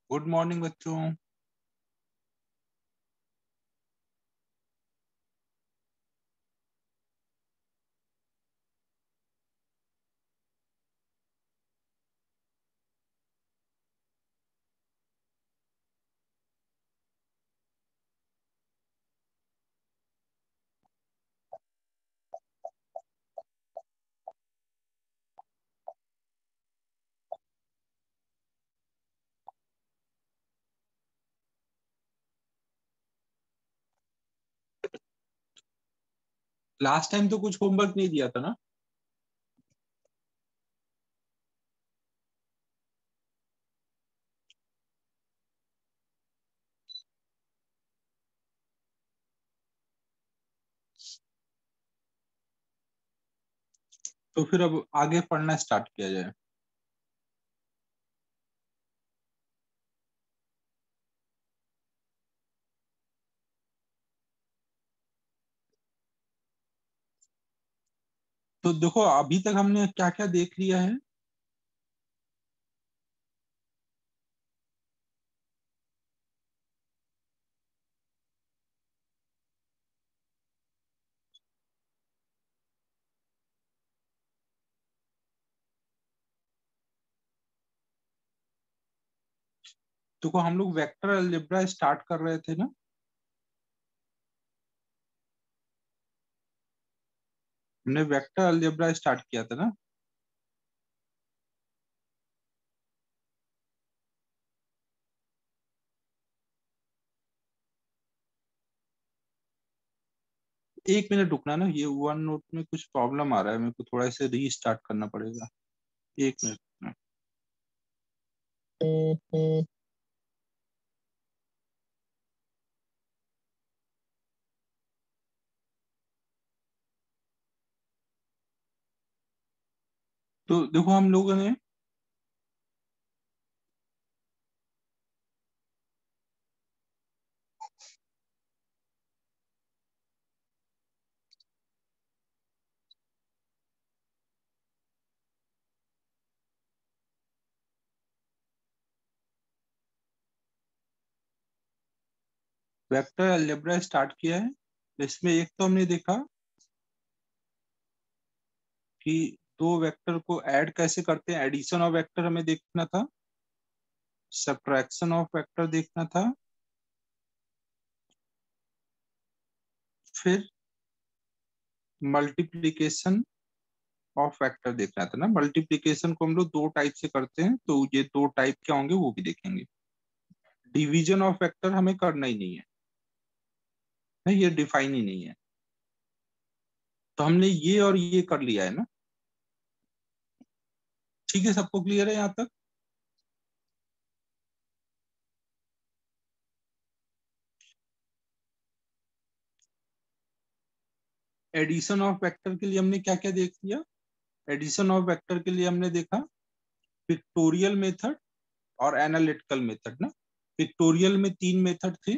Good morning बच्चों। Last time तो कुछ होमवर्क नहीं दिया था ना। तो फिर अब आगे पढ़ना स्टार्ट किया जाए। तो देखो अभी तक हमने क्या क्या देख लिया है। देखो हम लोग वेक्टर अलजेब्रा स्टार्ट कर रहे थे ना। हमने वेक्टर अलजेब्रा स्टार्ट किया था ना। एक मिनट रुकना ना, ये वन नोट में कुछ प्रॉब्लम आ रहा है, मेरे को थोड़ा इसे रीस्टार्ट करना पड़ेगा। एक मिनट रुकना। तो देखो हम लोगों ने वेक्टर अलजेब्रा स्टार्ट किया है। इसमें एक तो हमने देखा कि दो वेक्टर को ऐड कैसे करते हैं, एडिशन ऑफ वेक्टर हमें देखना था, सब्ट्रैक्शन ऑफ वेक्टर देखना था, फिर मल्टीप्लीकेशन ऑफ वेक्टर देखना था ना। मल्टीप्लीकेशन को हम लोग दो टाइप से करते हैं, तो ये दो टाइप क्या होंगे वो भी देखेंगे। डिवीजन ऑफ वेक्टर हमें करना ही नहीं है, नहीं ये डिफाइन ही नहीं है। तो हमने ये और ये कर लिया है ना। ठीक है, सबको क्लियर है यहाँ तक। एडिशन ऑफ वेक्टर के लिए हमने क्या क्या देख लिया। एडिशन ऑफ वेक्टर के लिए हमने देखा पिक्टोरियल मेथड और एनालिटिकल मेथड ना। पिक्टोरियल में तीन मेथड थे,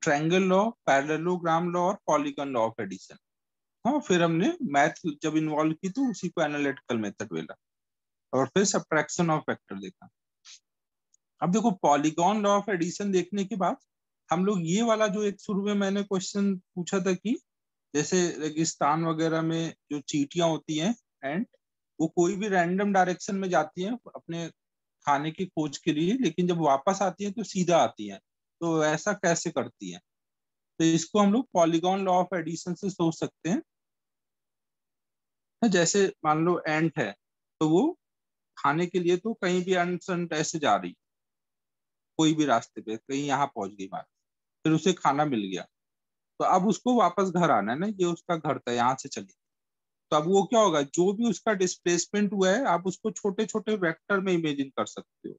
ट्रायंगल लॉ, पैरेललोग्राम लॉ और पॉलीगन लॉ ऑफ एडिशन। हाँ, फिर हमने मैथ जब इन्वॉल्व की तो उसी को एनालिटिकल मेथड बोला, और फिर सब्ट्रैक्शन ऑफ वेक्टर देखा। अब देखो पॉलीगॉन लॉ ऑफ एडिशन देखने के बाद हम लोग ये वाला जो एक शुरू में मैंने क्वेश्चन पूछा था कि जैसे रेगिस्तान वगैरह में जो चींटियां होती हैं एंड वो कोई भी रैंडम डायरेक्शन में जाती हैं अपने खाने की खोज के लिए, लेकिन जब वापस आती हैं तो सीधा आती हैं। तो ऐसा कैसे करती हैं? तो इसको हम लोग पॉलीगॉन लॉ ऑफ एडिशन से सोच सकते हैं। जैसे मान लो एंट है, तो वो खाने के लिए तो कहीं भी अनसंट ऐसे जा रही, कोई भी रास्ते पे कहीं यहाँ पहुंच गई बात, फिर उसे खाना मिल गया। तो अब उसको वापस घर आना है ना, ये उसका घर था, यहाँ से चली। तो अब वो क्या होगा, जो भी उसका डिस्प्लेसमेंट हुआ है आप उसको छोटे छोटे वेक्टर में इमेजिन कर सकते हो।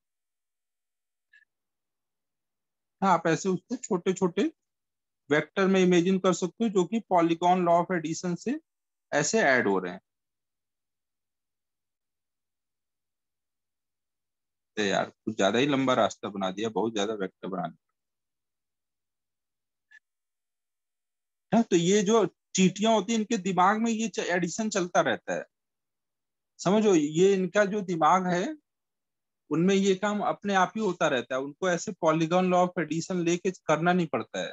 हाँ, आप ऐसे उसको छोटे छोटे वेक्टर में इमेजिन कर सकते हो जो कि पॉलीगॉन लॉ ऑफ एडिशन से ऐसे ऐड हो रहे हैं। तो यार कुछ ज्यादा ही लंबा रास्ता बना दिया, बहुत ज्यादा वेक्टर बनाने। हाँ, तो ये जो चींटियां होती हैं इनके दिमाग में ये एडिशन चलता रहता है। समझो, ये इनका जो दिमाग है उनमें ये काम अपने आप ही होता रहता है, उनको ऐसे पॉलीगॉन लॉ ऑफ एडिशन लेके करना नहीं पड़ता है,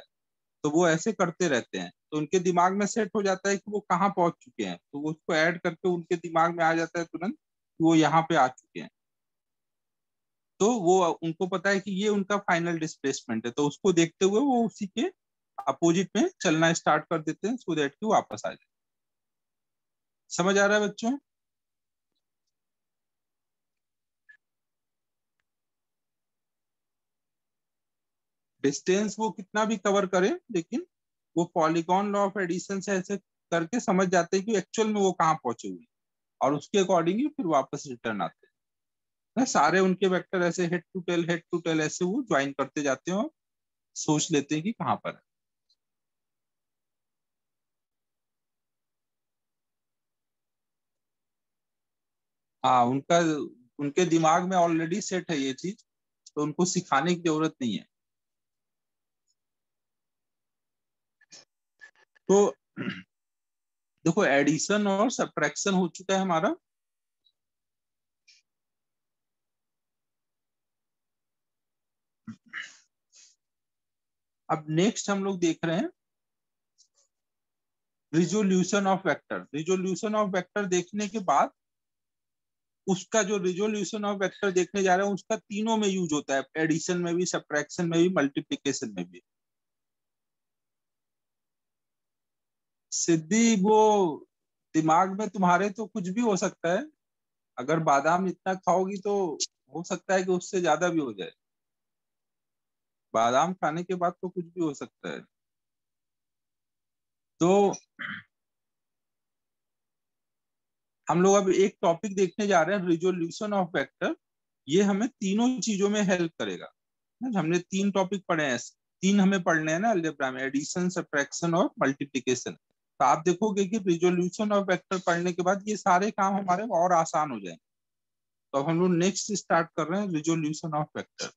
तो वो ऐसे करते रहते हैं, तो उनके दिमाग में सेट हो जाता है कि वो कहाँ पहुंच चुके हैं, तो वो उसको ऐड करके उनके दिमाग में आ जाता है तुरंत कि वो यहाँ पे आ चुके हैं। तो वो उनको पता है कि ये उनका फाइनल डिस्प्लेसमेंट है, तो उसको देखते हुए वो उसी के अपोजिट में चलना स्टार्ट कर देते हैं सो दैट कि वापस आ जाए। समझ आ रहा है बच्चों? डिस्टेंस वो कितना भी कवर करे, लेकिन वो पॉलीगॉन लॉ ऑफ एडिशन से ऐसे करके समझ जाते हैं कि एक्चुअल में वो कहाँ पहुंचे हुए हैं, और उसके अकॉर्डिंग ही फिर वापस रिटर्न आते हैं ना। सारे उनके वेक्टर ऐसे हेड टू टेल ऐसे वो ज्वाइन करते जाते हैं और सोच लेते हैं कि कहाँ पर है। हाँ, उनका उनके दिमाग में ऑलरेडी सेट है ये चीज, तो उनको सिखाने की जरूरत नहीं है। तो देखो, एडिशन और सब्ट्रैक्शन हो चुका है हमारा। अब नेक्स्ट हम लोग देख रहे हैं resolution of vector. Resolution of vector देखने के बाद उसका जो रिजोल्यूशन ऑफ वेक्टर देखने जा रहे हैं उसका तीनों में यूज होता है, एडिशन में भी, सब्ट्रैक्शन में भी, मल्टीप्लिकेशन में भी। सिद्धि वो दिमाग में तुम्हारे तो कुछ भी हो सकता है, अगर बादाम इतना खाओगी तो हो सकता है कि उससे ज्यादा भी हो जाए। बादाम खाने के बाद तो कुछ भी हो सकता है। तो हम लोग अब एक टॉपिक देखने जा रहे हैं, रिजोल्यूशन ऑफ वेक्टर। ये हमें तीनों चीजों में हेल्प करेगा। हमने तीन टॉपिक पढ़े हैं, तीन हमें पढ़ने हैं ना अलजेब्रा में, एडिशन, सब्ट्रैक्शन और मल्टीप्लिकेशन। तो आप देखोगे कि रिजोल्यूशन ऑफ वेक्टर पढ़ने के बाद ये सारे काम हमारे और आसान हो जाएंगे। तो अब हम लोग नेक्स्ट स्टार्ट कर रहे हैं resolution of vector.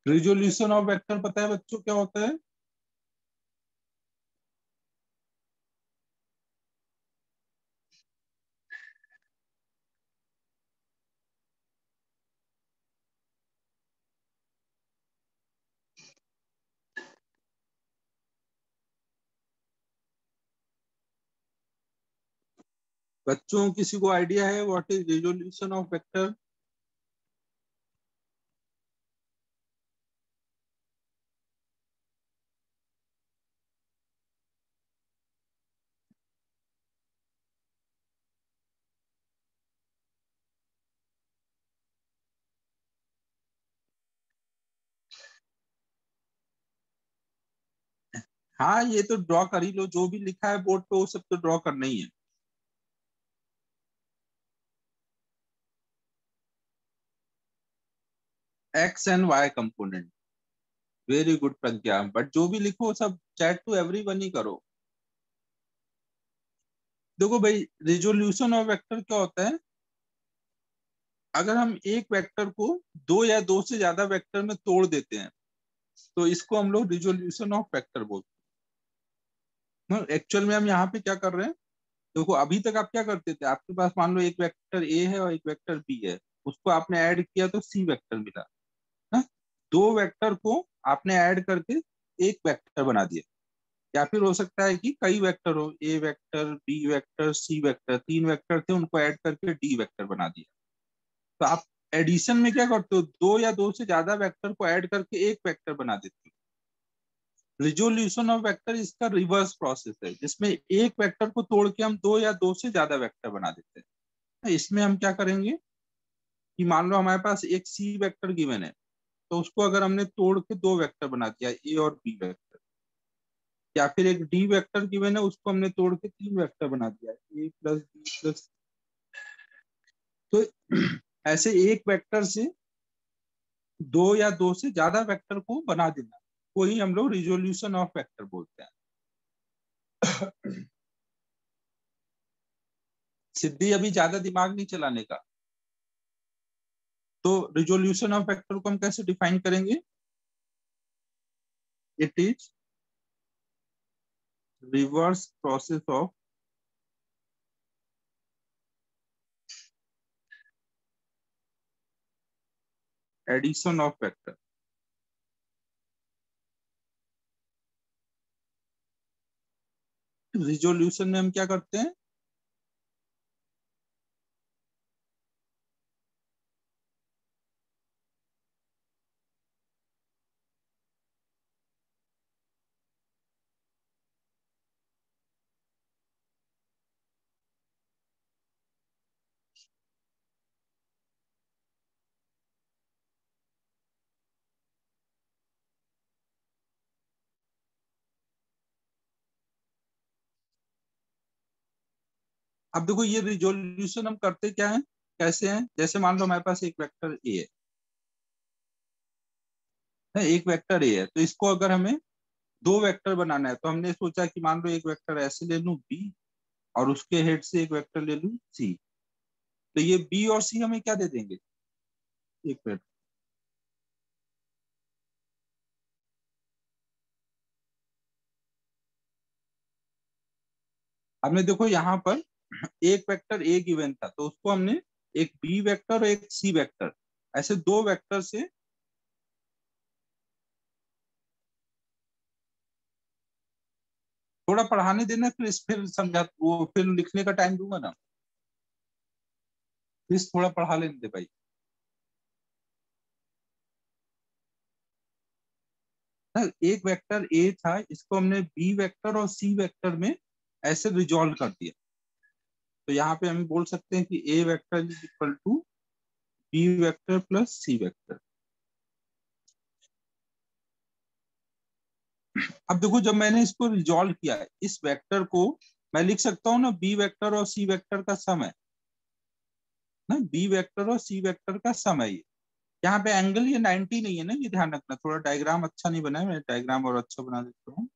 Resolution of vector पता है बच्चों क्या होता है? बच्चों किसी को आइडिया है what is resolution of vector? हाँ, ये तो ड्रॉ कर ही लो, जो भी लिखा है बोर्ड पे वो सब तो ड्रॉ करना ही है। X and Y component. Very good Pragya, but जो भी लिखो सब चैट टू एवरीवन ही करो। देखो भाई, रिजोल्यूशन ऑफ वेक्टर क्या होता है? अगर हम एक वेक्टर को दो या दो से ज्यादा वेक्टर में तोड़ देते हैं तो इसको हम लोग रिजोल्यूशन ऑफ वेक्टर बोलते हैं। एक्चुअल में हम यहाँ पे क्या कर रहे हैं? देखो, अभी तक आप क्या करते थे, आपके पास मान लो एक वेक्टर ए है और एक वेक्टर बी है, उसको आपने ऐड किया तो सी वेक्टर मिला ना। दो वेक्टर को आपने ऐड करके एक वेक्टर बना दिया। या फिर हो सकता है कि कई वेक्टर हो, ए vector, B vector, C vector, तीन वेक्टर थे उनको ऐड करके डी वेक्टर बना दिया। तो आप एडिशन में क्या करते हो, दो या दो से ज्यादा वेक्टर को ऐड करके एक वेक्टर बना देते हो। रिजोल्यूशन ऑफ वेक्टर इसका रिवर्स प्रोसेस है, जिसमें एक वेक्टर को तोड़ के हम दो या दो से ज्यादा वेक्टर बना देते हैं। तो इसमें हम क्या करेंगे कि मान लो हमारे पास एक सी वेक्टर गिवन है, तो उसको अगर हमने तोड़ के दो वेक्टर बना दिया, ए और बी वेक्टर। या फिर एक डी वेक्टर गिवन है, उसको हमने तोड़ के तीन वेक्टर बना दिया, ए प्लस बी प्लस। तो ऐसे एक वेक्टर से दो या दो से ज्यादा वेक्टर को बना देना, वही हम लोग रिजोल्यूशन ऑफ वेक्टर बोलते हैं। सिद्धि, अभी ज्यादा दिमाग नहीं चलाने का। तो रिजोल्यूशन ऑफ वेक्टर को हम कैसे डिफाइन करेंगे? It is reverse process of addition of vector. Resolution में हम क्या करते हैं? अब देखो ये रिजोल्यूशन हम करते क्या है, कैसे हैं? जैसे मान लो हमारे पास एक वेक्टर ए है, एक वेक्टर ए है, तो इसको अगर हमें दो वेक्टर बनाना है तो हमने सोचा कि मान लो एक वेक्टर ऐसे ले लूं बी, और उसके हेड से एक वेक्टर ले लूं सी। तो ये बी और सी हमें क्या दे देंगे? एक मिनट, हमने देखो यहाँ पर एक वेक्टर ए गिवन था, तो उसको हमने एक बी वेक्टर और एक सी वेक्टर, ऐसे दो वेक्टर से थोड़ा पढ़ाने देना, फिर समझा, वो फिर लिखने का टाइम दूंगा ना, प्लीज थोड़ा पढ़ा लेने दे भाई। ना, एक वेक्टर ए था, इसको हमने बी वेक्टर और सी वेक्टर में ऐसे रिजॉल्व कर दिया। तो यहाँ पे हम बोल सकते हैं कि A vector is equal to B vector plus C vector. अब देखो जब मैंने इसको रिजॉल्व किया है, इस वेक्टर को मैं लिख सकता हूँ ना, बी वेक्टर और सी वेक्टर का सम है ना, बी वेक्टर और सी वेक्टर का सम है ये। यहाँ पे एंगल ये 90 नहीं है ना, ये ध्यान रखना, थोड़ा डायग्राम अच्छा नहीं बना है, मैं डायग्राम और अच्छा बना देता हूँ।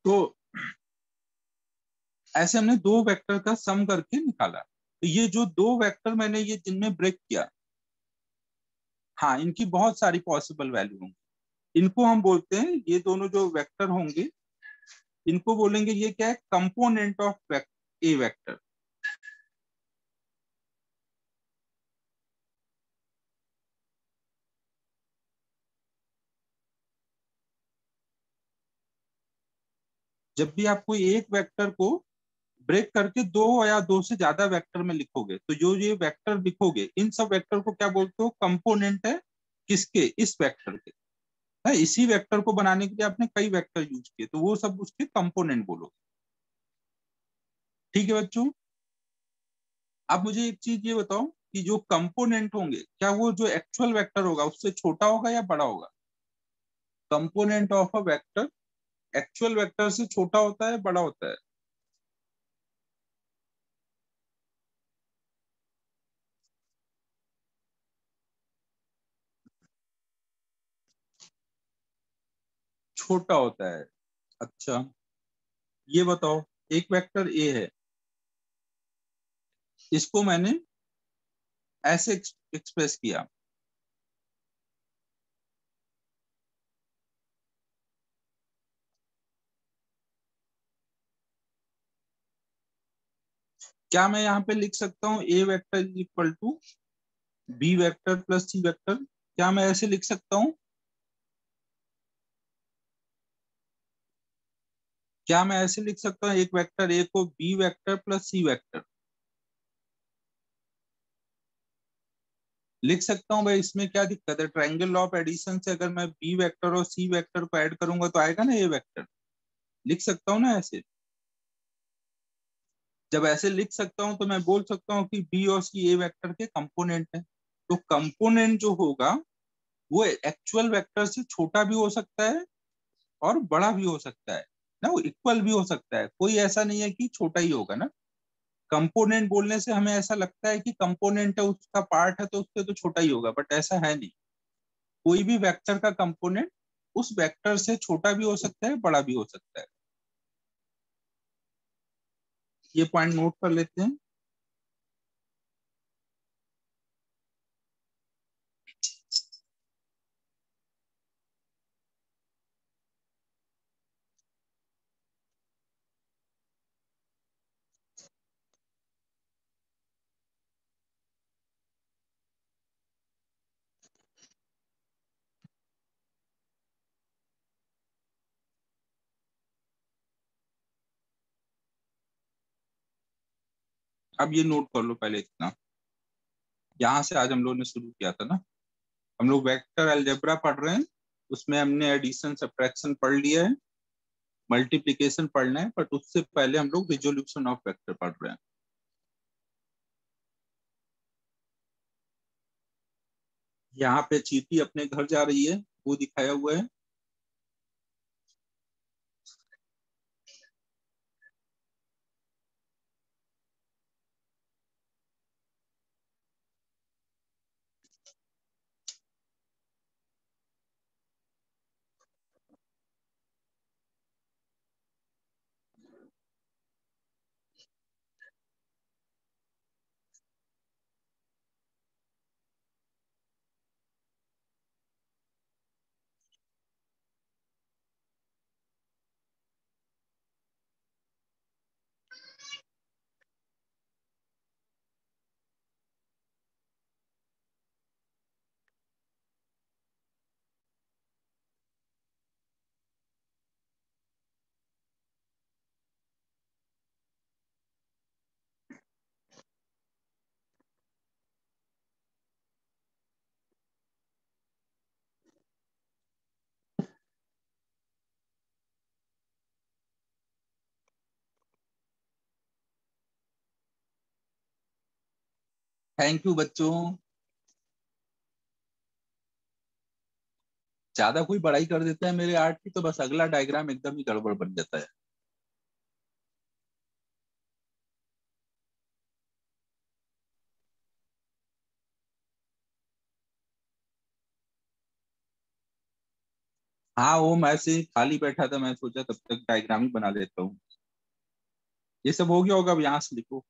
तो ऐसे हमने दो वेक्टर का सम करके निकाला। तो ये जो दो वेक्टर मैंने ये जिनमें ब्रेक किया, हाँ, इनकी बहुत सारी पॉसिबल वैल्यू होंगी। इनको हम बोलते हैं, ये दोनों जो वेक्टर होंगे इनको बोलेंगे, ये क्या है, कंपोनेंट ऑफ ए वेक्टर। जब भी आप कोई एक वेक्टर को ब्रेक करके दो या दो से ज्यादा वेक्टर में लिखोगे, तो जो ये वेक्टर लिखोगे, इन सब वेक्टर को क्या बोलते हो? कंपोनेंट है। किसके? इस वेक्टर के है। इसी वेक्टर को बनाने के लिए आपने कई वेक्टर यूज किए, तो वो सब उसके कंपोनेंट बोलोगे। ठीक है बच्चों, अब मुझे एक चीज ये बताओ कि जो कंपोनेंट होंगे, क्या वो जो एक्चुअल वेक्टर होगा उससे छोटा होगा या बड़ा होगा? Component of a vector actual vector से छोटा होता है, बड़ा होता है? छोटा होता है। अच्छा, ये बताओ, एक वेक्टर ए है, इसको मैंने ऐसे एक्सप्रेस किया, क्या मैं यहाँ पे लिख सकता हूँ A vector is equal to B vector plus C vector? क्या मैं ऐसे लिख सकता हूँ? क्या मैं ऐसे लिख सकता हूँ एक वेक्टर ए को B vector plus C vector? लिख सकता हूँ भाई, इसमें क्या दिक्कत है? ट्रायंगल लॉ ऑफ एडिशन से अगर मैं बी वेक्टर और सी वेक्टर को ऐड करूंगा तो आएगा ना ए वेक्टर। लिख सकता हूँ ना ऐसे? जब ऐसे लिख सकता हूँ तो मैं बोल सकता हूँ कि बी और सी ए वेक्टर के कंपोनेंट है। तो कंपोनेंट जो होगा वो एक्चुअल वेक्टर से छोटा भी हो सकता है और बड़ा भी हो सकता है ना, वो इक्वल भी हो सकता है, कोई ऐसा नहीं है कि छोटा ही होगा ना। कंपोनेंट बोलने से हमें ऐसा लगता है कि कंपोनेंट है, उसका पार्ट है तो उससे तो छोटा ही होगा, बट ऐसा है नहीं। कोई भी वेक्टर का कंपोनेंट उस वेक्टर से छोटा भी हो सकता है, बड़ा भी हो सकता है। ये पॉइंट नोट कर लेते हैं। अब ये नोट कर लो पहले इतना, यहाँ से आज हम लोगों ने शुरू किया था ना। हम लोग वेक्टर अलजेब्रा पढ़ रहे हैं, उसमें हमने एडिशन सब्ट्रैक्शन पढ़ लिया है, मल्टीप्लिकेशन पढ़ना है, बट उससे पहले हम लोग रिजोल्यूशन ऑफ वेक्टर पढ़ रहे हैं। यहाँ पे चींटी अपने घर जा रही है, वो दिखाया हुआ है। थैंक यू बच्चों। ज्यादा कोई बड़ाई कर देता है मेरे आर्ट की तो बस अगला डायग्राम एकदम ही गड़बड़ बन जाता है। हाँ, वो मैं से खाली बैठा था, मैं सोचा तब तक डायग्राम ही बना लेता हूँ। ये सब हो गया होगा, अब यहाँ से लिखो।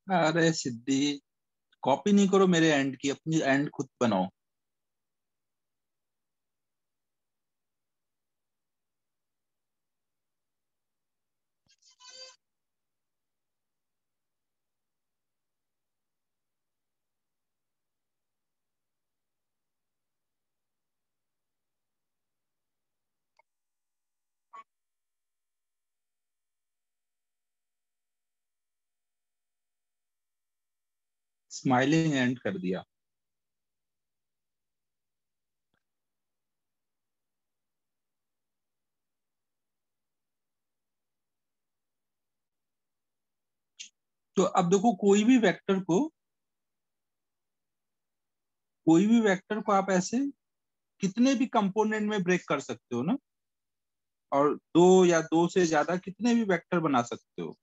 अरे सिद्धि, कॉपी नहीं करो मेरे एंड की, अपनी एंड खुद बनाओ। स्माइलिंग एंड कर दिया। तो अब देखो, कोई भी वेक्टर को आप ऐसे कितने भी कंपोनेंट में ब्रेक कर सकते हो ना, और दो या दो से ज्यादा कितने भी वेक्टर बना सकते हो।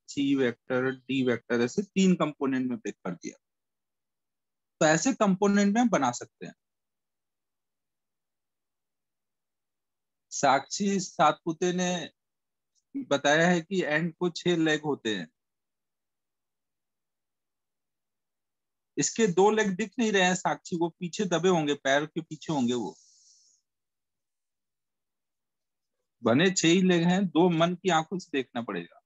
सी वेक्टर, डी वेक्टर, ऐसे तीन कंपोनेंट में ब्रेक कर दिया। तो ऐसे कंपोनेंट में हम बना सकते हैं। साक्षी सातपुते ने बताया है कि एंड को 6 लेग होते हैं। इसके 2 लेग दिख नहीं रहे हैं साक्षी को, पीछे दबे होंगे, पैर के पीछे होंगे वो। बने 6 ही लेग हैं, दो मन की आंखों से देखना पड़ेगा।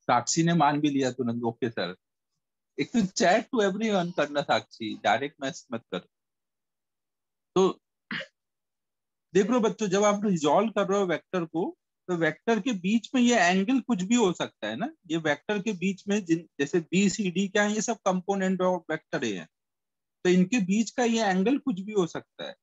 साक्षी ने मान भी लिया तुरंत, ओके सर। एक तो चैट टू एवरीवन करना साक्षी, डायरेक्ट मैसेज मत कर। तो देख लो बच्चों, जब आप रिजॉल्व कर रहे हो वेक्टर को, तो वेक्टर के बीच में ये एंगल कुछ भी हो सकता है ना। ये वेक्टर के बीच में जैसे बी सी डी क्या है, ये सब कंपोनेंट ऑफ वेक्टर है। तो इनके बीच का ये एंगल कुछ भी हो सकता है।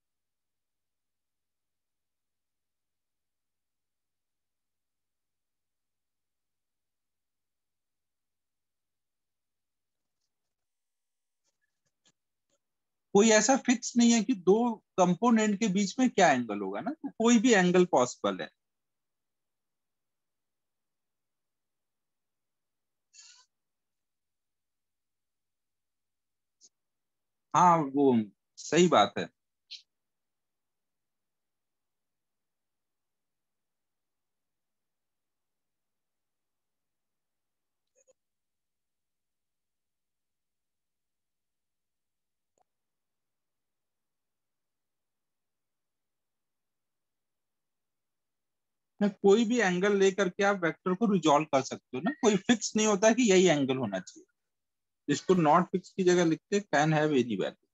कोई ऐसा फिक्स नहीं है कि दो कंपोनेंट के बीच में क्या एंगल होगा ना, तो कोई भी एंगल पॉसिबल है। हाँ वो सही बात है। कोई भी एंगल लेकर के आप वेक्टर को रिजॉल्व कर सकते हो ना, कोई फिक्स नहीं होता है कि यही एंगल होना चाहिए। इसको नॉट फिक्स की जगह लिखते कैन हैव एनी वैल्यू।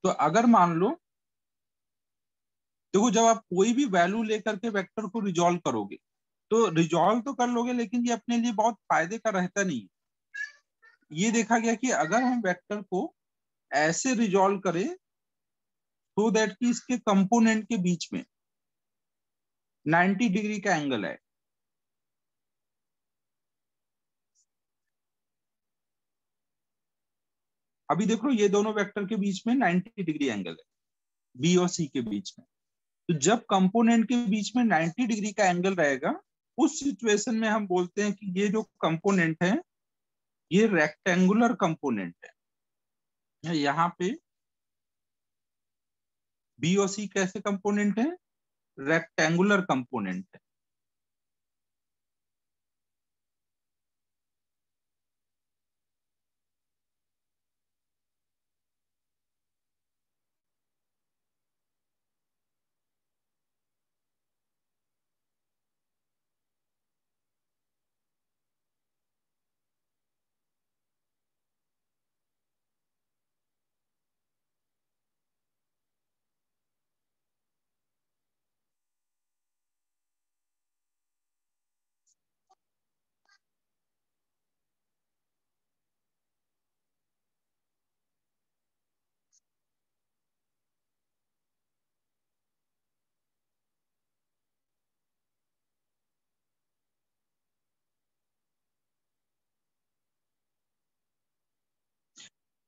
तो अगर मान लो, देखो जब आप कोई भी वैल्यू लेकर के वेक्टर को रिजॉल्व करोगे, तो रिजॉल्व तो कर लोगे, लेकिन ये अपने लिए बहुत फायदे का रहता नहीं है। ये देखा गया कि अगर हम वेक्टर को ऐसे रिजॉल्व करें, सो दैट कि इसके कंपोनेंट के बीच में 90 डिग्री का एंगल है। अभी देखो, ये दोनों वेक्टर के बीच में 90 डिग्री एंगल है, बी और सी के बीच में। तो जब कंपोनेंट के बीच में 90 डिग्री का एंगल रहेगा, उस सिचुएशन में हम बोलते हैं कि ये जो कंपोनेंट है, ये रेक्टेंगुलर कंपोनेंट है। यहाँ पे बी और सी कैसे कंपोनेंट है? रेक्टेंगुलर कंपोनेंट है।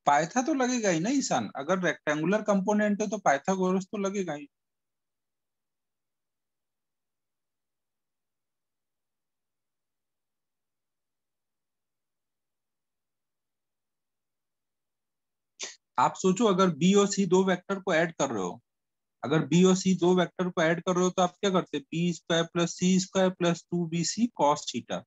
पाइथा तो लगेगा ही ना ईशान, अगर रेक्टेंगुलर कंपोनेंट है तो पाइथागोरस तो लगेगा ही। आप सोचो अगर बी और सी दो वेक्टर को ऐड कर रहे हो, अगर बी और सी दो वेक्टर को ऐड कर रहे हो तो आप क्या करते, B square plus C square plus 2bc cos theta.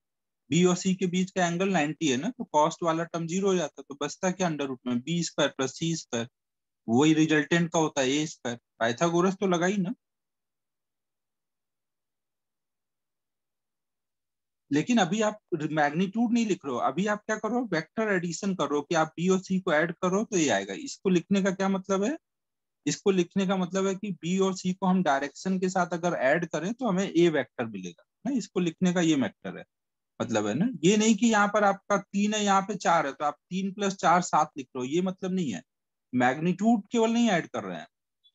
B और सी के बीच का एंगल 90 है ना, तो कॉस्ट वाला टर्म जीरो हो जाता है, तो बचता क्या अंडर रूट में B square plus C square, वही रिजल्टेंट का होता है ए स्क्वायर। पाइथागोरस तो लगा ही ना। लेकिन अभी आप मैग्नीट्यूड नहीं लिख रहे हो, अभी आप क्या करो, वेक्टर एडिशन करो कि आप बी और सी को ऐड करो तो ये आएगा। इसको लिखने का क्या मतलब है, इसको लिखने का मतलब है कि बी और सी को हम डायरेक्शन के साथ अगर ऐड करें तो हमें ए वेक्टर मिलेगा ना, इसको लिखने का ये वेक्टर है, मतलब है ना। ये नहीं कि यहाँ पर आपका 3 है यहाँ पे 4 है तो आप 3 + 4 7 लिख रहे हो, ये मतलब नहीं है। मैग्नीट्यूड केवल नहीं ऐड कर रहे हैं,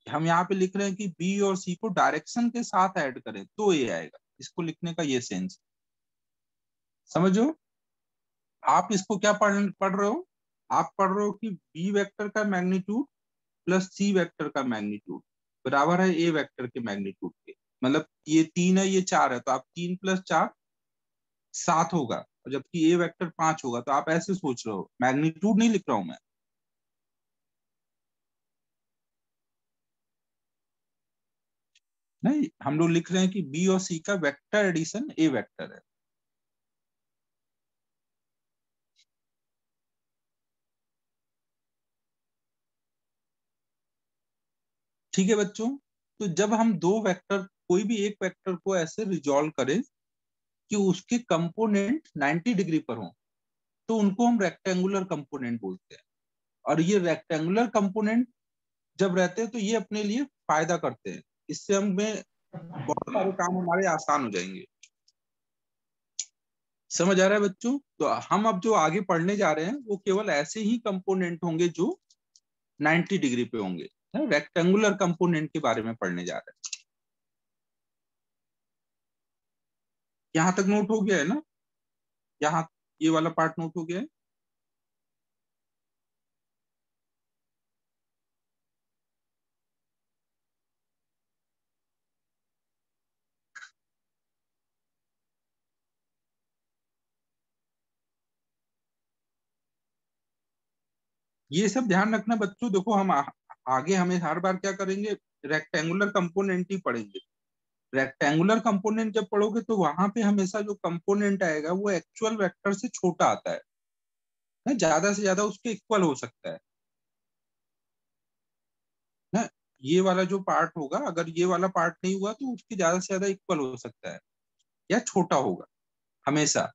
हम यहाँ पे लिख रहे हैं कि बी और सी को डायरेक्शन के साथ ऐड करें तो ये आएगा, इसको लिखने का ये सेंस। समझो, आप इसको क्या पढ़ रहे हो, आप पढ़ रहे हो कि बी वेक्टर का मैग्नीट्यूड प्लस सी वेक्टर का मैग्नीट्यूड बराबर है ए वेक्टर के मैग्नीट्यूड के। मतलब ये 3 है ये 4 है तो आप 3 + 4 7 होगा, और जबकि ए वेक्टर 5 होगा, तो आप ऐसे सोच रहे हो, मैग्नीट्यूड नहीं लिख रहा हूं मैं। नहीं, हम लोग लिख रहे हैं कि बी और सी का वेक्टर एडिशन ए वेक्टर है। ठीक है बच्चों, तो जब हम दो वेक्टर, कोई भी एक वेक्टर को ऐसे रिजॉल्व करें कि उसके कंपोनेंट 90 डिग्री पर हो, तो उनको हम रेक्टेंगुलर कंपोनेंट बोलते हैं। और ये रेक्टेंगुलर कंपोनेंट जब रहते हैं तो ये अपने लिए फायदा करते हैं, इससे हमें बहुत सारे काम हमारे आसान हो जाएंगे। समझ आ रहा है बच्चों, तो हम अब जो आगे पढ़ने जा रहे हैं वो केवल ऐसे ही कंपोनेंट होंगे जो 90 डिग्री पे होंगे, रेक्टेंगुलर कंपोनेंट के बारे में पढ़ने जा रहे हैं। यहाँ तक नोट हो गया है ना, यहाँ ये वाला पार्ट नोट हो गया है। ये सब ध्यान रखना बच्चों, देखो हम आगे हमें हर बार क्या करेंगे, रेक्टेंगुलर कंपोनेंट ही पढ़ेंगे। रेक्टेंगुलर कंपोनेंट जब पढ़ोगे तो वहां पे हमेशा जो कंपोनेंट आएगा वो एक्चुअल वेक्टर से छोटा आता है ना, ज्यादा से ज्यादा उसके इक्वल हो सकता है ना। ये वाला जो पार्ट होगा, अगर ये वाला पार्ट नहीं हुआ तो उसके ज्यादा से ज्यादा इक्वल हो सकता है या छोटा होगा हमेशा।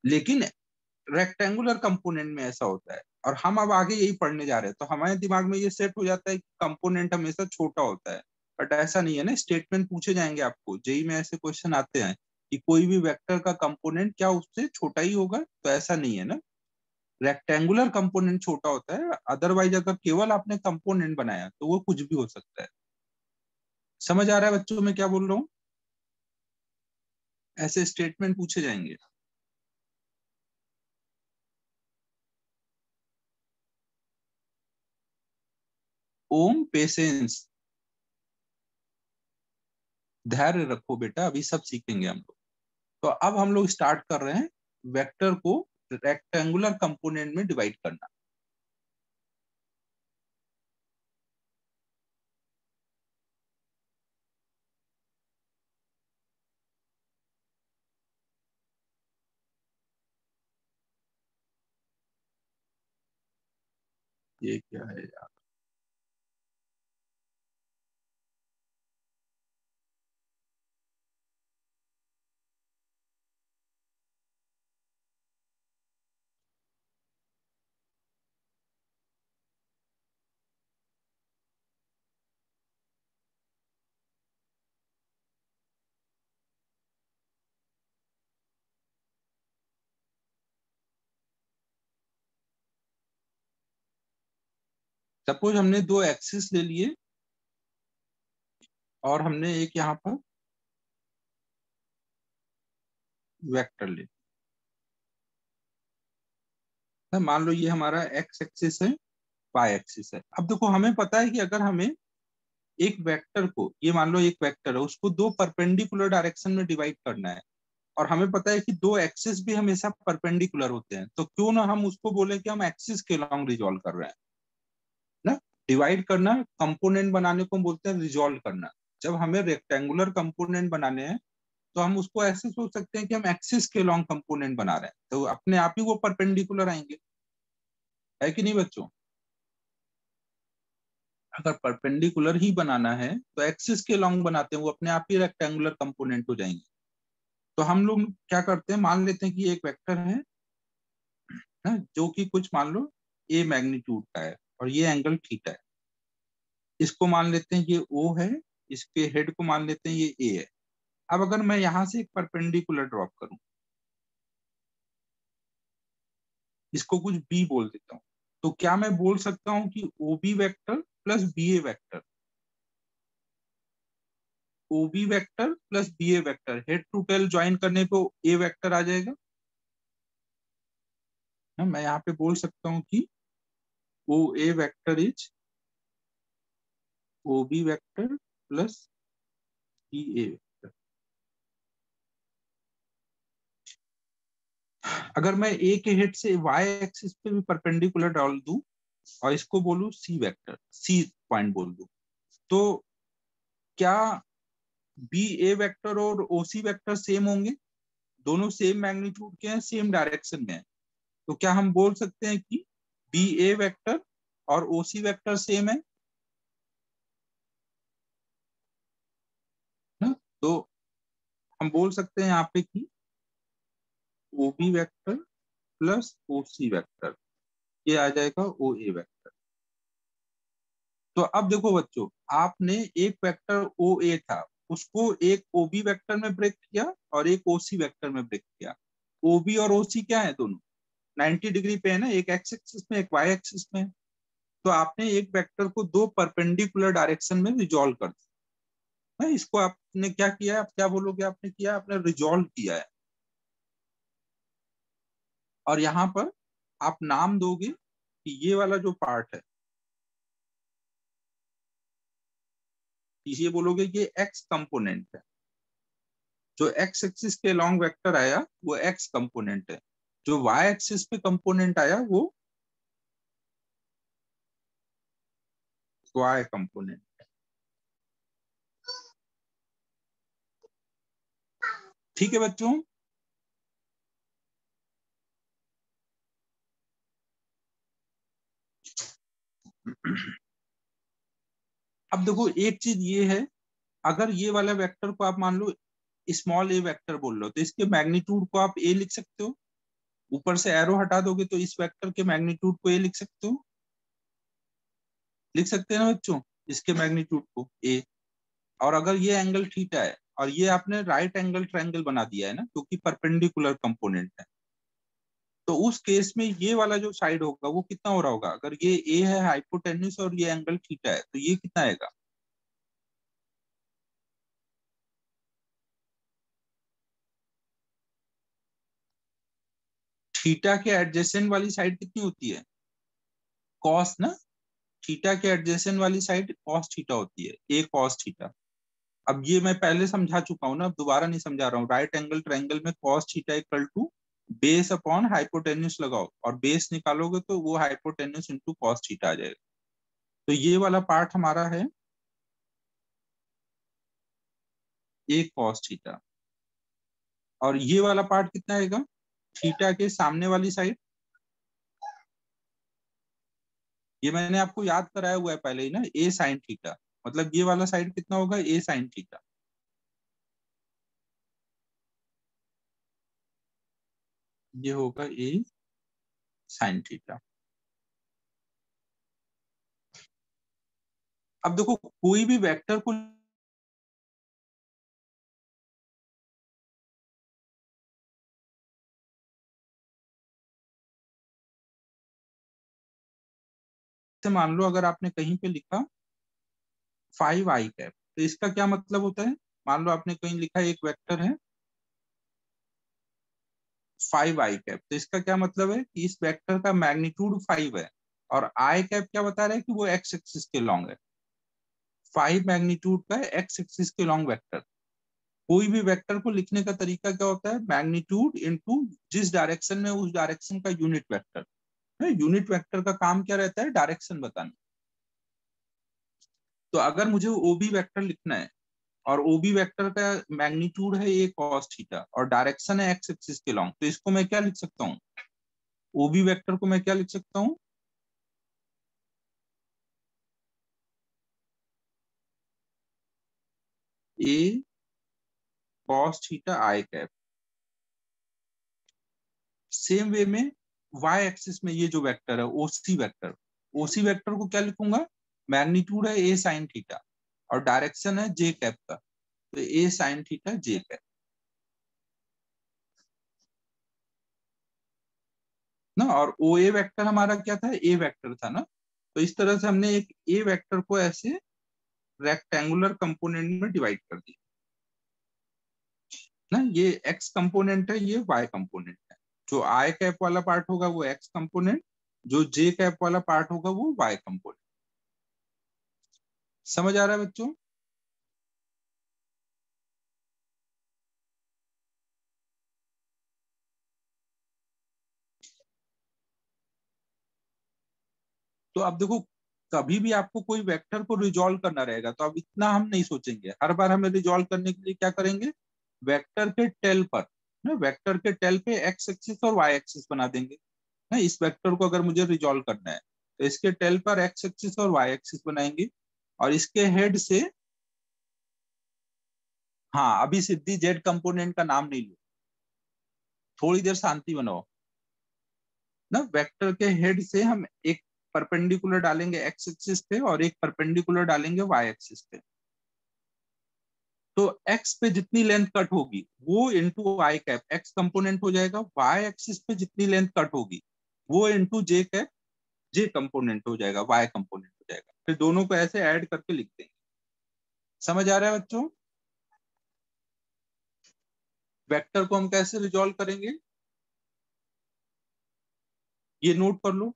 लेकिन रेक्टेंगुलर कंपोनेंट में ऐसा होता है, और हम अब आगे यही पढ़ने जा रहे हैं तो हमारे दिमाग में ये सेट हो जाता है कि कंपोनेंट हमेशा छोटा होता है। बट ऐसा नहीं है ना, स्टेटमेंट पूछे जाएंगे आपको जेई में, ऐसे क्वेश्चन आते हैं कि कोई भी वेक्टर का कंपोनेंट क्या उससे छोटा ही होगा, तो ऐसा नहीं है ना। रेक्टेंगुलर कंपोनेंट छोटा होता है, अदरवाइज अगर केवल आपने कंपोनेंट बनाया तो वो कुछ भी हो सकता है। समझ आ रहा है बच्चों मैं क्या बोल रहा हूँ, ऐसे स्टेटमेंट पूछे जाएंगे। ओम पेशेंस, धैर्य रखो बेटा, अभी सब सीखेंगे हम लोग। तो अब हम लोग स्टार्ट कर रहे हैं वेक्टर को रेक्टेंगुलर कंपोनेंट में डिवाइड करना। ये क्या है यार, सपोज हमने दो एक्सिस ले लिए और हमने एक यहाँ पर वेक्टर ले, मान लो ये हमारा एक्स एक्सिस है वाई एक्सिस है। अब देखो हमें पता है कि अगर हमें एक वेक्टर को, ये मान लो एक वेक्टर है, उसको दो परपेंडिकुलर डायरेक्शन में डिवाइड करना है, और हमें पता है कि दो एक्सिस भी हमेशा परपेंडिकुलर होते हैं, तो क्यों ना हम उसको बोले कि हम एक्सिस के लॉन्ग रिजॉल्व कर रहे हैं ना। डिवाइड करना, कंपोनेंट बनाने को हम बोलते हैं रिजॉल्व करना। जब हमें रेक्टेंगुलर कंपोनेंट बनाने हैं तो हम उसको ऐसे सोच सकते हैं कि हम एक्सिस के लॉन्ग कंपोनेंट बना रहे हैं, तो अपने आप ही वो परपेंडिकुलर आएंगे, है कि नहीं बच्चों। अगर परपेंडिकुलर ही बनाना है तो एक्सिस के लॉन्ग बनाते हैं, वो अपने आप ही रेक्टेंगुलर कंपोनेंट हो जाएंगे। तो हम लोग क्या करते हैं, मान लेते हैं कि एक वेक्टर है ना, जो कि कुछ मान लो ए मैग्नीट्यूड का है और ये एंगल थीटा है। इसको मान लेते हैं ये ओ है, इसके हेड को मान लेते हैं ये ए है। अब अगर मैं यहां से एक परपेंडिकुलर ड्रॉप करूं, इसको कुछ बी बोल देता हूं, तो क्या मैं बोल सकता हूं कि O B vector plus B A vector, O B vector plus B A vector head to tail join करने पे ए वेक्टर आ जाएगा ना। मैं यहाँ पे बोल सकता हूँ कि O A vector is O B vector plus B A vector. अगर मैं ए के हेड से वाई एक्सिस पे भी परपेंडिकुलर डाल दूं और इसको बोलूं सी वेक्टर, सी पॉइंट बोल दूं, तो क्या बी ए वेक्टर और ओ सी वेक्टर सेम होंगे? दोनों सेम मैग्नीट्यूड के हैं, सेम डायरेक्शन में है, तो क्या हम बोल सकते हैं कि बी ए वेक्टर और ओ सी वेक्टर सेम है ना। तो हम बोल सकते हैं यहाँ पे कि O B vector plus O C vector, ये आ जाएगा ओ ए वेक्टर। तो अब देखो बच्चों, आपने एक वेक्टर ओ ए था, उसको एक ओ बी वेक्टर में ब्रेक किया और एक ओ सी वेक्टर में ब्रेक किया। ओ बी और ओ सी क्या है, दोनों 90 डिग्री पे है ना, एक एक्स एक्सिस में एक वाई एक्सिस में। तो आपने एक वेक्टर को दो परपेंडिकुलर डायरेक्शन में रिजॉल्व कर दिया है। इसको आपने क्या किया है, आप क्या बोलोगे आपने किया, आपने रिजॉल्व किया है। और यहाँ पर आप नाम दोगे कि ये वाला जो पार्ट है, ये बोलोगे कि एक्स कंपोनेंट है। जो एक्स एक्सिस के लॉन्ग वेक्टर आया वो एक्स कंपोनेंट है, जो वाई एक्सिस पे कंपोनेंट आया वो वाई कंपोनेंट। ठीक है बच्चों। अब देखो एक चीज ये है, अगर ये वाला वेक्टर को आप मान लो स्मॉल ए वेक्टर बोल लो, तो इसके मैग्नीट्यूड को आप ए लिख सकते हो। ऊपर से एरो हटा दोगे तो इस वेक्टर के मैग्नीट्यूड को ए लिख सकते हो, लिख सकते हैं ना बच्चों, इसके मैग्नीट्यूड को ए। और अगर ये एंगल थीटा है और ये आपने राइट एंगल ट्रायंगल बना दिया है ना, क्योंकि परपेंडिकुलर कंपोनेंट है, तो उस केस में ये वाला जो साइड होगा वो कितना हो रहा होगा, अगर ये ए है हाइपोटेन्यूस और ये एंगल थीटा है, तो ये कितना आएगा, थीटा के एडजेसेंट वाली साइड कितनी होती है, कॉस ना। थीटा के एडजेसेंट वाली साइड कॉस थीटा होती है, ए कॉस थीटा। अब ये मैं पहले समझा चुका हूं ना, अब दोबारा नहीं समझा रहा हूँ। राइट एंगल ट्रायंगल में cos theta equal to base upon hypotenuse लगाओ और बेस निकालोगे तो वो हाइपोटेन्यूस इंटू कॉस थीटा आ जाएगा। तो ये वाला पार्ट हमारा है ए कॉस थीटा, और ये वाला पार्ट कितना आएगा, थीटा के सामने वाली साइड। ये मैंने आपको याद कराया हुआ है पहले ही ना, ए साइन थीटा, मतलब ये वाला साइड कितना होगा, ए साइन थीटा। ये होगा ए साइन थीटा। अब देखो कोई भी वेक्टर को से मान लो, अगर आपने कहीं पे लिखा 5i कैप, तो इसका क्या मतलब होता है। मान लो आपने कहीं लिखा एक वेक्टर है 5i कैप, तो इसका क्या मतलब है कि इस वेक्टर का मैग्नीट्यूड 5 है। और आई कैप क्या बता रहा है कि वो एक्स एक्सिस के लॉन्ग है। 5 मैग्नीट्यूड का एक्स एक्सिस के लॉन्ग वेक्टर। कोई भी वेक्टर को लिखने का तरीका क्या होता है, मैग्नीट्यूड इनटू जिस डायरेक्शन में उस डायरेक्शन का यूनिट वेक्टर। यूनिट वेक्टर का काम क्या रहता है, डायरेक्शन बताना। तो अगर मुझे ओबी वेक्टर लिखना है और ओबी वेक्टर का मैग्नीट्यूड है ए कॉस थीटा और डायरेक्शन है एक्स एक्सिस के लॉन्ग, तो इसको मैं क्या लिख सकता हूँ, ओबी वेक्टर को मैं क्या लिख सकता हूँ, ए कॉस थीटा आई कैप। सेम वे में वाई एक्सिस में ये जो वेक्टर है ओसी वेक्टर, ओसी वेक्टर को क्या लिखूंगा, मैग्नीट्यूड है ए साइन थीटा और डायरेक्शन है जे कैप का, तो ए साइन थीटा जे कैप ना। और ओ ए वेक्टर हमारा क्या था, ए वेक्टर था ना। तो इस तरह से हमने एक ए वेक्टर को ऐसे रेक्टेंगुलर कंपोनेंट में डिवाइड कर दिया ना। ये एक्स कंपोनेंट है, ये वाई कंपोनेंट है। जो आई कैप वाला पार्ट होगा वो एक्स कंपोनेंट, जो जे कैप वाला पार्ट होगा वो वाई कंपोनेंट। समझ आ रहा है बच्चों? तो अब देखो, कभी भी आपको कोई वेक्टर को रिजॉल्व करना रहेगा तो अब इतना हम नहीं सोचेंगे, हर बार हमें रिजॉल्व करने के लिए क्या करेंगे, वेक्टर के टेल पर ना, वेक्टर के टेल पे एक्स एक्सिस और वाई एक्सिस बना देंगे ना। इस वेक्टर को अगर मुझे रिजॉल्व करना है तो इसके टेल पर एक्स एक्सिस और वाई एक्सिस बनाएंगे और इसके हेड से, हाँ अभी सिद्धि जेड कंपोनेंट का नाम नहीं लो, थोड़ी देर शांति बनाओ ना। वेक्टर के हेड से हम एक परपेंडिकुलर डालेंगे एक्स एक्सिस पे और एक परपेंडिकुलर डालेंगे वाई एक्सिस पे। तो एक्स पे जितनी लेंथ कट होगी वो इंटू आई कैप एक्स कंपोनेंट हो जाएगा, वाई एक्सिस पे जितनी लेंथ कट होगी वो इंटू जे कैप जे कंपोनेंट हो जाएगा, वाई कंपोनेंट हो जाएगा। फिर दोनों को ऐसे ऐड करके लिख देंगे। समझ आ रहा है बच्चों? वेक्टर को हम कैसे रिजॉल्व करेंगे, ये नोट कर लो।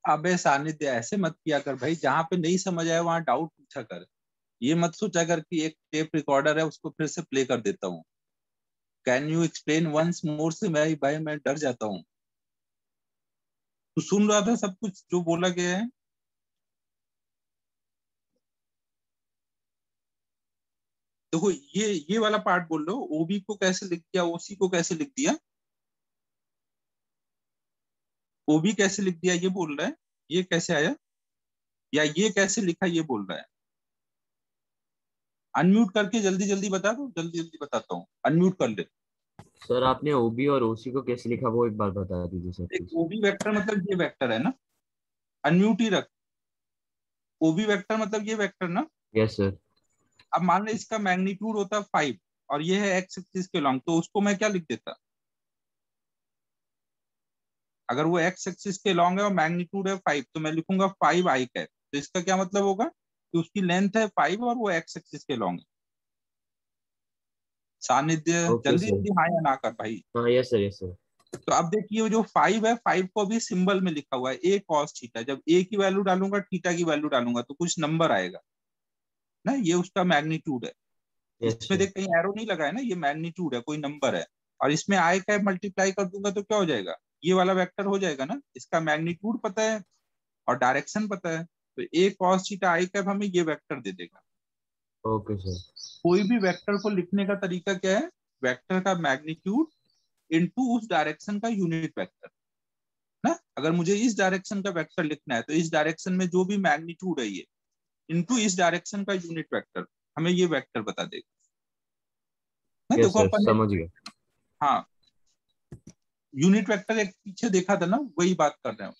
अबे सानिध्य ऐसे मत किया कर भाई, जहां पे नहीं समझ आया वहां डाउट पूछा कर। ये मत सोचा कर कि एक टेप रिकॉर्डर है उसको फिर से प्ले कर देता हूँ। Can you explain once more से मैं भाई मैं डर जाता हूँ। तू सुन रहा था सब कुछ जो बोला गया है? देखो ये वाला पार्ट बोल रहे हो, ओबी को कैसे लिख दिया, ओसी को कैसे लिख दिया, ओबी कैसे लिख दिया ये बोल रहा है, ये कैसे आया, या ये कैसे लिखा ये बोल रहा है। अनम्यूट करके जल्दी जल्दी बता दो, जल्दी जल्दी बताता हूँ, अनम्यूट कर ले। सर आपने ओबी और ओसी को कैसे लिखा वो एक बार बता दीजिए सर एक प्लीज। ओबी वेक्टर मतलब ये वेक्टर है ना, अनम्यूट ही रख। ओबी वेक्टर मतलब ये वेक्टर ना। Yes sir. अब मान लो इसका मैग्नीट्यूड होता है 5 और ये है एक्स एक्सिस के लॉन्ग, तो उसको मैं क्या लिख देता, अगर वो एक्स एक्सिस के लॉन्ग है और मैग्नीट्यूड है 5 तो मैं लिखूंगा 5 आई कैप। तो इसका क्या मतलब होगा, कि उसकी लेंथ है 5 और वो एक्स एक्सिस के लॉन्ग है। सानिध्य, ओके जल्दी सर। जल्दी हाँ या ना कर भाई। हाँ यस सर, यस सर। तो अब देखिए वो जो 5 है, 5 को भी सिंबल में लिखा हुआ है ए कॉस थीटा। जब ए की वैल्यू डालूंगा, थीटा की वैल्यू डालूंगा तो कुछ नंबर आएगा ना, ये उसका मैग्नीट्यूड है। यस इसमें सर। देख कहीं एरो नहीं लगा है ना, ये मैग्नीट्यूड है, कोई नंबर है। और इसमें आई कैप मल्टीप्लाई कर दूंगा तो क्या हो जाएगा, ये वाला वेक्टर हो जाएगा ना। इसका मैग्नीट्यूड पता है और डायरेक्शन पता है, तो ए कॉस थीटा आई कैप हमें ये वेक्टर दे देगा। Okay sir. कोई भी वेक्टर को लिखने का तरीका क्या है, वेक्टर का मैग्नीट्यूड इनटू उस डायरेक्शन का यूनिट वेक्टर ना। अगर मुझे इस डायरेक्शन का वेक्टर लिखना है तो इस डायरेक्शन में जो भी मैग्नीट्यूड है ये इनटू इस डायरेक्शन का यूनिट वेक्टर हमें ये वेक्टर बता देगा ना। यस देखो सर, अपन ने, समझ गया। हाँ, यूनिट वेक्टर एक पीछे देखा था ना, वही बात कर रहे हैं।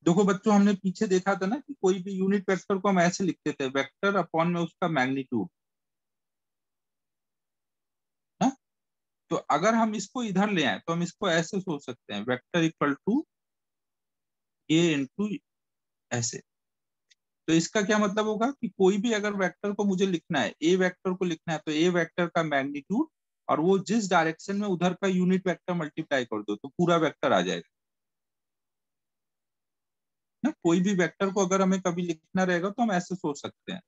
देखो बच्चों, हमने पीछे देखा था ना कि कोई भी यूनिट वेक्टर को हम ऐसे लिखते थे, वेक्टर अपॉन में उसका मैग्नीट्यूड ना। तो अगर हम इसको इधर ले आए तो हम इसको ऐसे सोच सकते हैं, vector equal to A into ऐसे। तो इसका क्या मतलब होगा कि कोई भी अगर वेक्टर को मुझे लिखना है, ए वेक्टर को लिखना है, तो ए वेक्टर का मैग्नीट्यूड और वो जिस डायरेक्शन में उधर का यूनिट वेक्टर मल्टीप्लाई कर दो तो पूरा वेक्टर आ जाएगा ना। कोई भी वेक्टर को अगर हमें कभी लिखना रहेगा तो हम ऐसे सोच सकते हैं।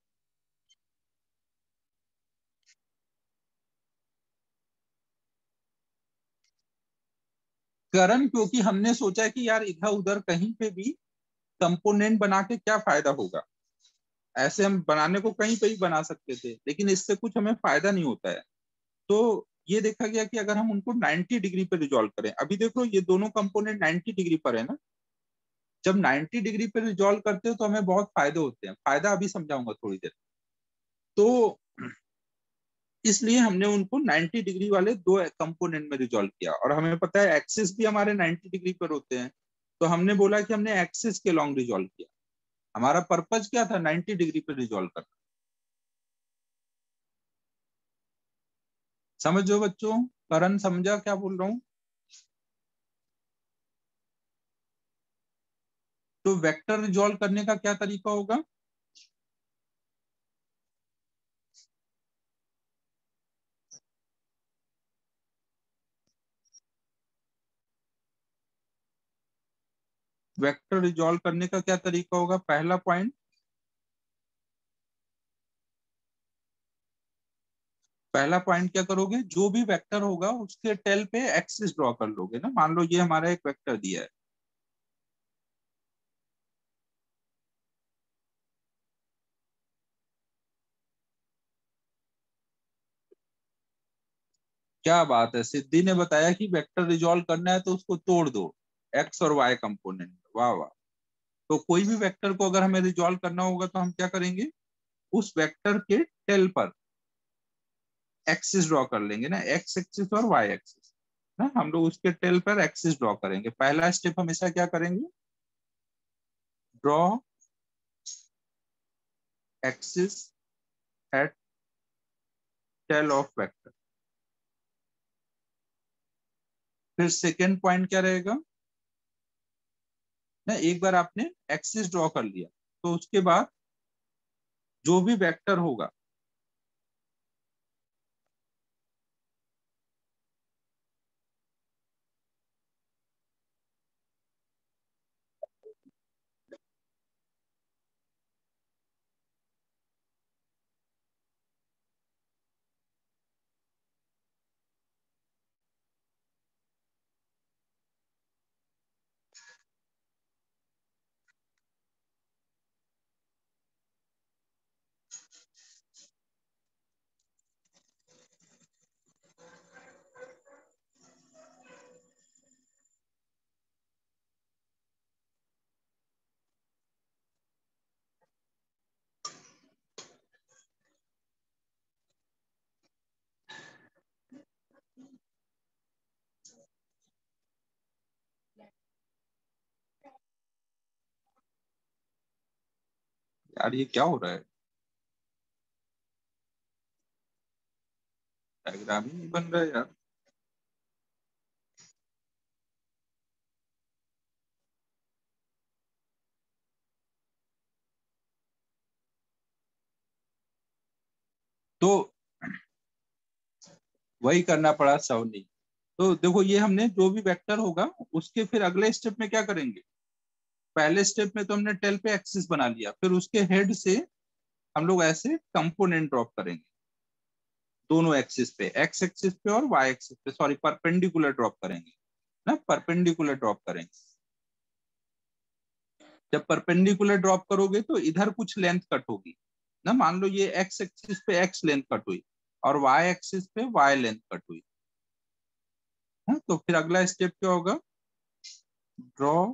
कारण क्योंकि हमने सोचा है कि यार इधर उधर कहीं पे भी कंपोनेंट बना के क्या फायदा होगा। ऐसे हम बनाने को कहीं पे ही बना सकते थे, लेकिन इससे कुछ हमें फायदा नहीं होता है। तो ये देखा गया कि अगर हम उनको 90 डिग्री पे रिजॉल्व करें, अभी देखो ये दोनों कंपोनेंट 90 डिग्री पर है ना। जब 90 डिग्री पे रिजॉल्व करते हो तो हमें बहुत फायदे होते हैं, फायदा अभी समझाऊंगा थोड़ी देर। तो इसलिए हमने उनको 90 डिग्री वाले दो कंपोनेंट में रिजॉल्व किया, और हमें पता है एक्सिस भी हमारे 90 डिग्री पर होते हैं। तो हमने बोला कि हमने एक्सिस के लॉन्ग रिजॉल्व किया। हमारा पर्पज क्या था, 90 डिग्री पे रिजॉल्व करना। समझो बच्चों, करण समझा क्या बोल रहा हूँ। तो वेक्टर रिजॉल्व करने का क्या तरीका होगा, वेक्टर रिजॉल्व करने का क्या तरीका होगा, पहला पॉइंट, पहला पॉइंट क्या करोगे, जो भी वेक्टर होगा उसके टेल पे एक्सिस ड्रॉ कर लोगे ना। मान लो ये हमारा एक वेक्टर दिया है, क्या बात है, सिद्धि ने बताया कि वेक्टर रिजॉल्व करना है तो उसको तोड़ दो, एक्स और वाई कंपोनेंट। वाह वाह। तो कोई भी वेक्टर को अगर हमें रिजॉल्व करना होगा तो हम क्या करेंगे, उस वेक्टर के टेल पर एक्सिस ड्रॉ कर लेंगे ना, एक्स एक्सिस और वाई एक्सिस ना। हम लोग उसके टेल पर एक्सिस ड्रॉ करेंगे। पहला स्टेप हमेशा क्या करेंगे, draw axis at tell of vector. फिर सेकेंड पॉइंट क्या रहेगा ना, एक बार आपने एक्सिस ड्रॉ कर लिया तो उसके बाद जो भी वेक्टर होगा, यार ये क्या हो रहा है, डायग्राम ही नहीं बन रहा है यार। तो वही करना पड़ा सवनी। तो देखो ये हमने जो भी वेक्टर होगा उसके फिर अगले स्टेप में क्या करेंगे, पहले स्टेप में तो हमने टेल पे एक्सिस बना लिया, फिर उसके हेड से हम लोग ऐसे कंपोनेंट ड्रॉप करेंगे दोनों एक्सिस पे, एक्स एक्सिस पे और वाई एक्सिस पे, सॉरी परपेंडिकुलर ड्रॉप करेंगे ना, परपेंडिकुलर ड्रॉप करेंगे। जब परपेंडिकुलर ड्रॉप करोगे तो इधर कुछ लेंथ कट होगी ना, मान लो ये एक्स एक्सिस पे एक्स लेंथ कट हुई और वाई एक्सिस पे वाई लेंथ कट हुई है, तो फिर अगला स्टेप क्या होगा, draw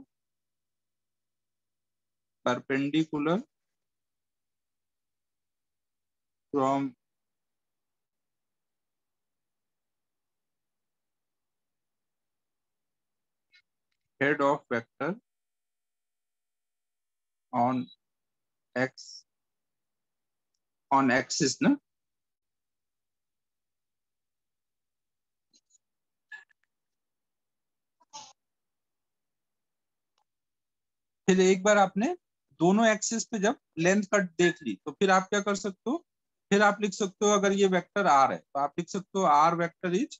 perpendicular from head of vector on x on axis ना। फिर एक बार आपने दोनों एक्सिस पे जब लेंथ कट देख ली तो फिर आप क्या कर सकते हो, फिर आप लिख सकते हो, अगर ये वेक्टर आर है तो आप लिख सकते हो R vector is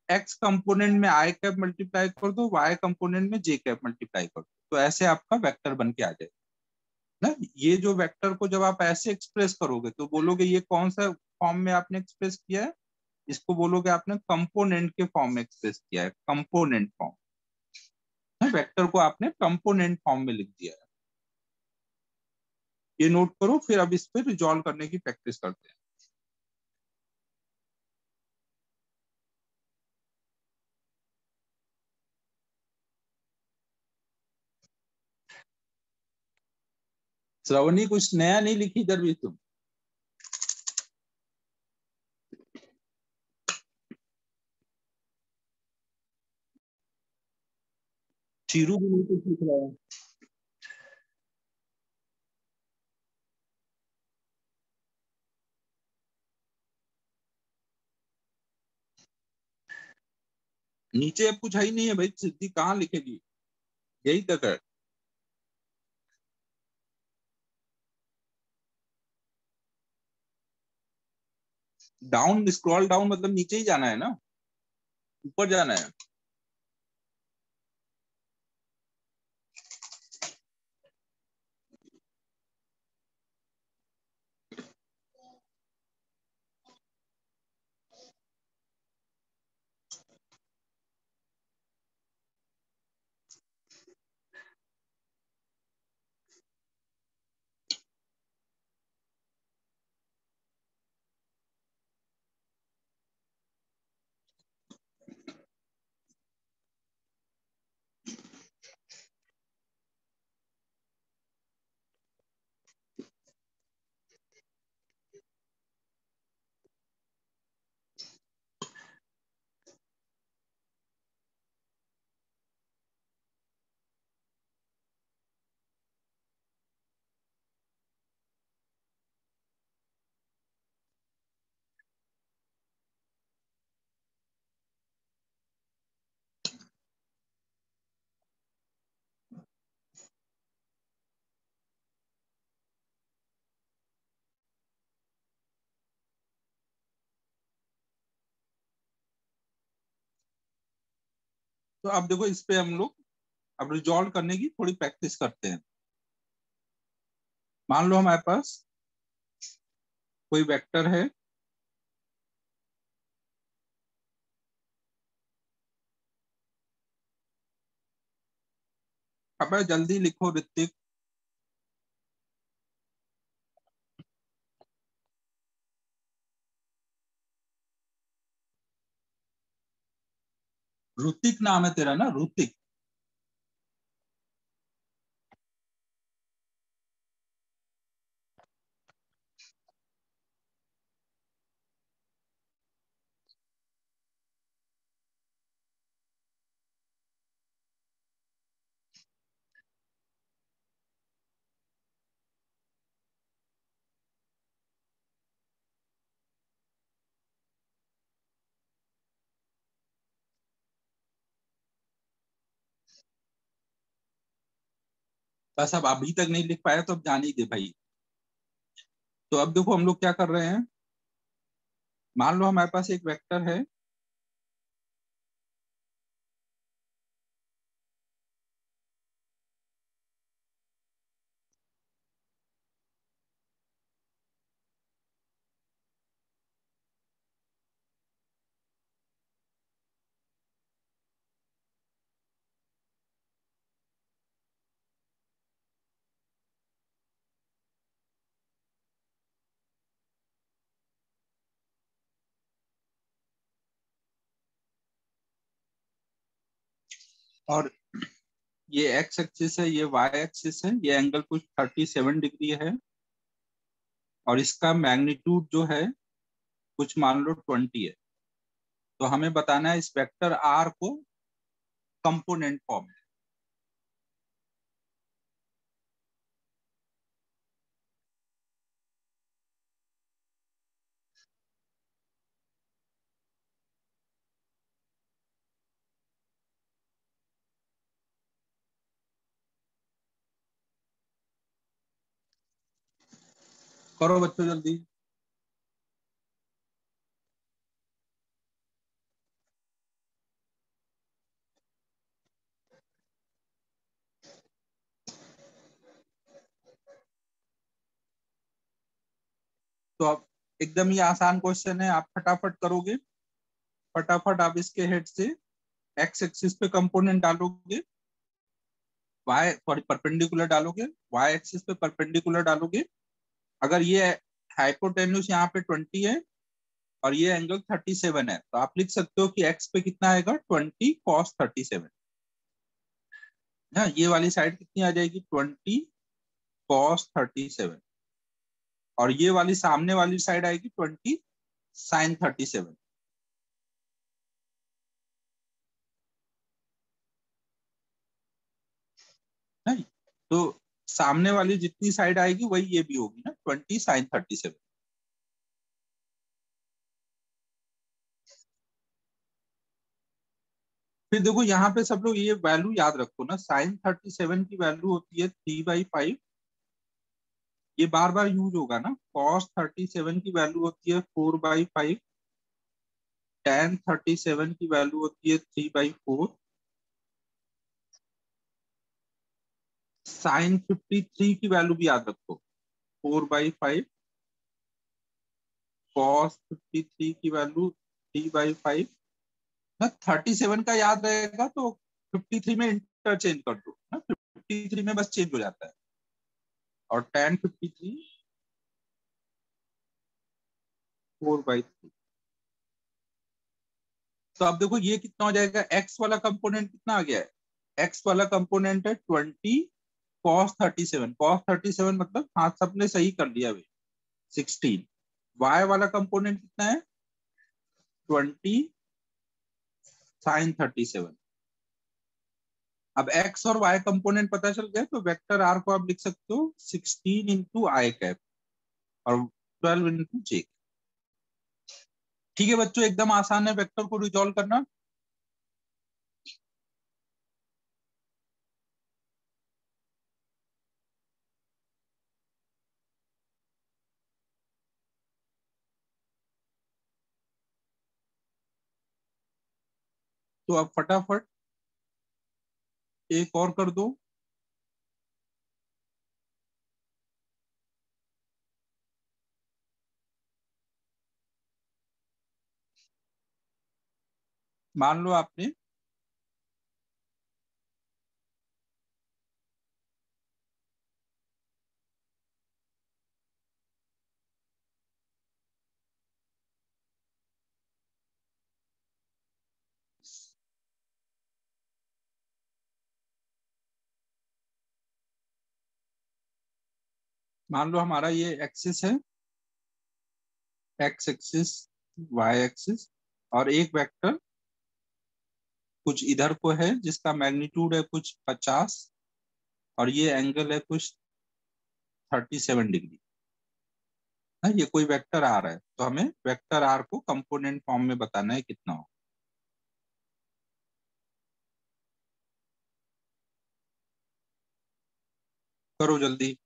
X component में आई कैप मल्टीप्लाई कर दो, वाई कंपोनेंट में जे कैप मल्टीप्लाई कर दो, तो ऐसे आपका वेक्टर बन के आ जाएगा ना। ये जो वेक्टर को जब आप ऐसे एक्सप्रेस करोगे तो बोलोगे ये कौन सा फॉर्म में आपने एक्सप्रेस किया है, इसको बोलोगे आपने कंपोनेंट के फॉर्म में एक्सप्रेस किया है, कंपोनेंट फॉर्म, वेक्टर को आपने कंपोनेंट फॉर्म में लिख दिया है। ये नोट करो, फिर अब इस पे रिजॉल्व करने की प्रैक्टिस करते हैं। श्रवणी कुछ नया नहीं लिखी इधर भी तुम, चीरू भी नहीं कुछ लिख रहा है। नीचे अब कुछ है ही नहीं है भाई, सिद्धि कहाँ लिखेगी, यही तक है। डाउन स्क्रॉल डाउन मतलब नीचे ही जाना है ना, ऊपर जाना है। तो अब देखो इस पे हम लोग अब रिजॉल्व करने की थोड़ी प्रैक्टिस करते हैं। मान लो हमारे पास कोई वेक्टर है, अब जल्दी लिखो ऋतिक। ऋतिक नाम है तेरा ना, ऋतिक। बस अब अभी तक नहीं लिख पाया तो अब जान ही दे भाई। तो अब देखो हम लोग क्या कर रहे हैं, मान लो हमारे पास एक वेक्टर है और ये एक्स एक्सिस है, ये वाई एक्सिस है, ये एंगल कुछ 37 डिग्री है और इसका मैग्नीट्यूड जो है कुछ मान लो 20 है। तो हमें बताना है इस वेक्टर आर को कंपोनेंट फॉर्म में। करो बच्चों जल्दी। तो अब एकदम ही आसान क्वेश्चन है, आप फटाफट करोगे। फटाफट आप इसके हेड से एक्स एक्सिस पे कंपोनेंट डालोगे, वाई सॉरी परपेंडिकुलर डालोगे, वाई एक्सिस पे परपेंडिकुलर डालोगे। अगर ये हाइपोटेन्यूज यहाँ पे 20 है और ये एंगल 37 है तो आप लिख सकते हो कि एक्स पे कितना आएगा 20 cos 37। हाँ, ये वाली साइड कितनी आ जाएगी 20 cos 37 और ये वाली सामने वाली साइड आएगी 20 sin 37। नहीं, तो सामने वाली जितनी साइड आएगी वही ये भी होगी ना 20 sin 37। फिर देखो यहाँ पे सब लोग ये वैल्यू याद रखो ना, sin 37 की वैल्यू होती है 3/5। ये बार बार यूज होगा ना। cos 37 की वैल्यू होती है 4/5। tan 37 की वैल्यू होती है 3/4। sin 53 की वैल्यू भी याद रखो 4/5। cos 53 की वैल्यू 3/5 ना। 37 का याद रहेगा तो 53 में इंटरचेंज कर दो ना, 53 में बस चेंज हो जाता है। और tan 53 4/3। तो अब देखो ये कितना हो जाएगा, एक्स वाला कंपोनेंट कितना आ गया है, एक्स वाला कंपोनेंट है 20 cos 37। cos 37 मतलब हाँ सबने सही कर लिया भाई 16। वाई वाला कंपोनेंट कितना है 20 sin 37। अब एक्स और वाई कंपोनेंट पता चल गया तो वेक्टर आर को आप लिख सकते हो 16 × i कैप और 12 × j। ठीक है बच्चों, एकदम आसान है वेक्टर को रिजॉल्व करना। तो अब फटाफट एक और कर दो। मान लो आपने हमारा ये एक्सिस है, एक्स एक्सिस, वाई एक्सिस और एक वेक्टर कुछ इधर को है जिसका मैग्नीट्यूड है कुछ 50 और ये एंगल है कुछ 37 डिग्री। ये कोई वेक्टर आर है तो हमें वेक्टर आर को कंपोनेंट फॉर्म में बताना है कितना हो। करो जल्दी।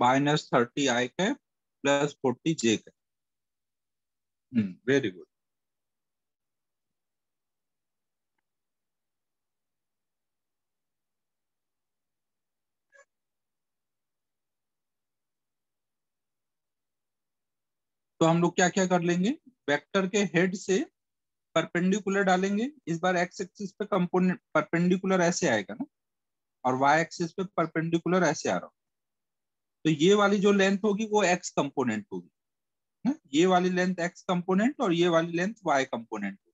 -30 आई कैप प्लस 40 जे कैप। Very good. तो हम लोग क्या क्या कर लेंगे, वेक्टर के हेड से परपेंडिकुलर डालेंगे। इस बार एक्स एक्सिस पे कंपोनेंट परपेंडिकुलर ऐसे आएगा ना, और वाई एक्सिस पे परपेंडिकुलर ऐसे आ रहा हो। तो ये वाली जो लेंथ होगी वो एक्स कंपोनेंट होगी ना? ये वाली लेंथ एक्स कंपोनेंट और ये वाली लेंथ वाई कंपोनेंट होगी।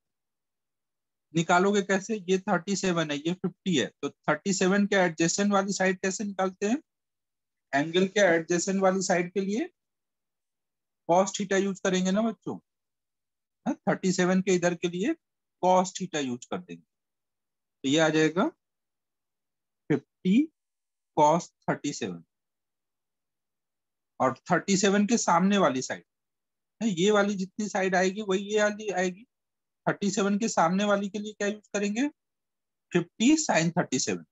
निकालोगे कैसे, ये 37 है, ये 50 है, तो 37 के एडजेसेंट वाली साइड कैसे निकालते हैं? एंगल के एडजेसेंट वाली साइड के लिए कॉस थीटा यूज करेंगे ना बच्चों। 37 के इधर के लिए कॉस थीटा यूज कर देंगे, तो ये आ जाएगा 50 कॉस 37। और 37 के सामने वाली साइड, ये वाली जितनी साइड आएगी वही ये वाली आएगी। 37 के सामने वाली के लिए क्या यूज करेंगे, 50 साइन 37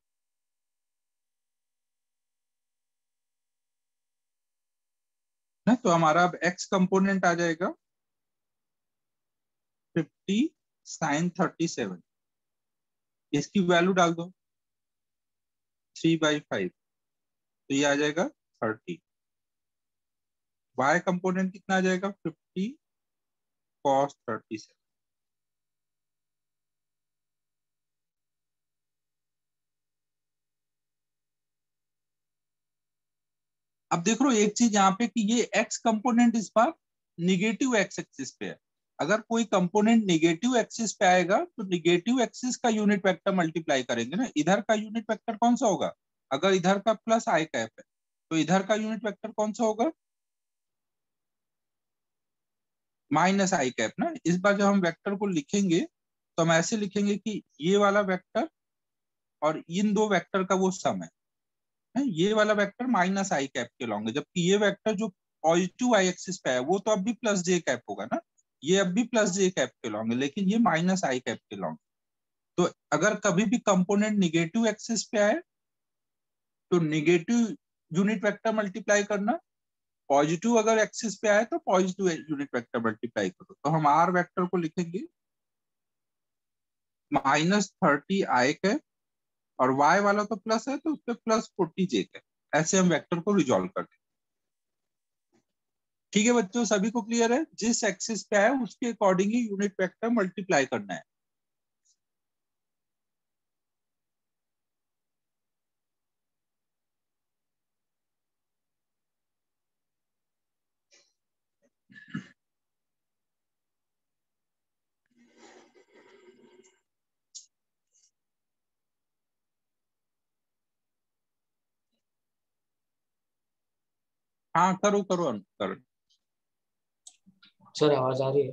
ना। तो हमारा अब एक्स कंपोनेंट आ जाएगा 50 साइन 37। इसकी वैल्यू डाल दो 3/5, तो ये आ जाएगा 30। वाई कंपोनेंट कितना आ जाएगा, 50 कॉस 37। अब देख लो एक चीज यहाँ पे कि ये एक्स कंपोनेंट इस बार निगेटिव एक्स एक्सिस पे है। अगर कोई कंपोनेंट निगेटिव एक्सिस पे आएगा तो निगेटिव एक्सिस का यूनिट वेक्टर मल्टीप्लाई करेंगे ना। इधर का यूनिट वेक्टर कौन सा होगा, अगर इधर का प्लस आई कैप है तो इधर का यूनिट वेक्टर कौन सा होगा, माइनस आई कैप ना। इस बार जब हम वेक्टर को लिखेंगे तो हम ऐसे लिखेंगे कि ये वाला वेक्टर और इन दो वेक्टर का वो सम है। ये वाला वेक्टर माइनस आई कैप के लॉन्ग है, जबकि ये वेक्टर जो पॉजिटिव आई एक्सिस पे है वो तो अब भी प्लस जे कैप होगा ना। ये अब भी प्लस जे कैप के लॉन्ग है, लेकिन ये माइनस आई कैप के लॉन्ग। तो अगर कभी भी कंपोनेंट निगेटिव एक्सिस पे आए तो निगेटिव यूनिट वेक्टर मल्टीप्लाई करना, पॉजिटिव अगर एक्सिस पे आए तो पॉजिटिव यूनिट वेक्टर मल्टीप्लाई करो। तो हम आर वेक्टर को लिखेंगे -30 आई कैप, और y वाला तो प्लस है तो उस पर +40 जे कैप। ऐसे हम वेक्टर को रिजॉल्व करते हैं। ठीक है बच्चों, सभी को क्लियर है? जिस एक्सिस पे है उसके अकॉर्डिंग ही यूनिट वेक्टर मल्टीप्लाई करना है। हाँ करो करो करो। सर आवाज आ रही है?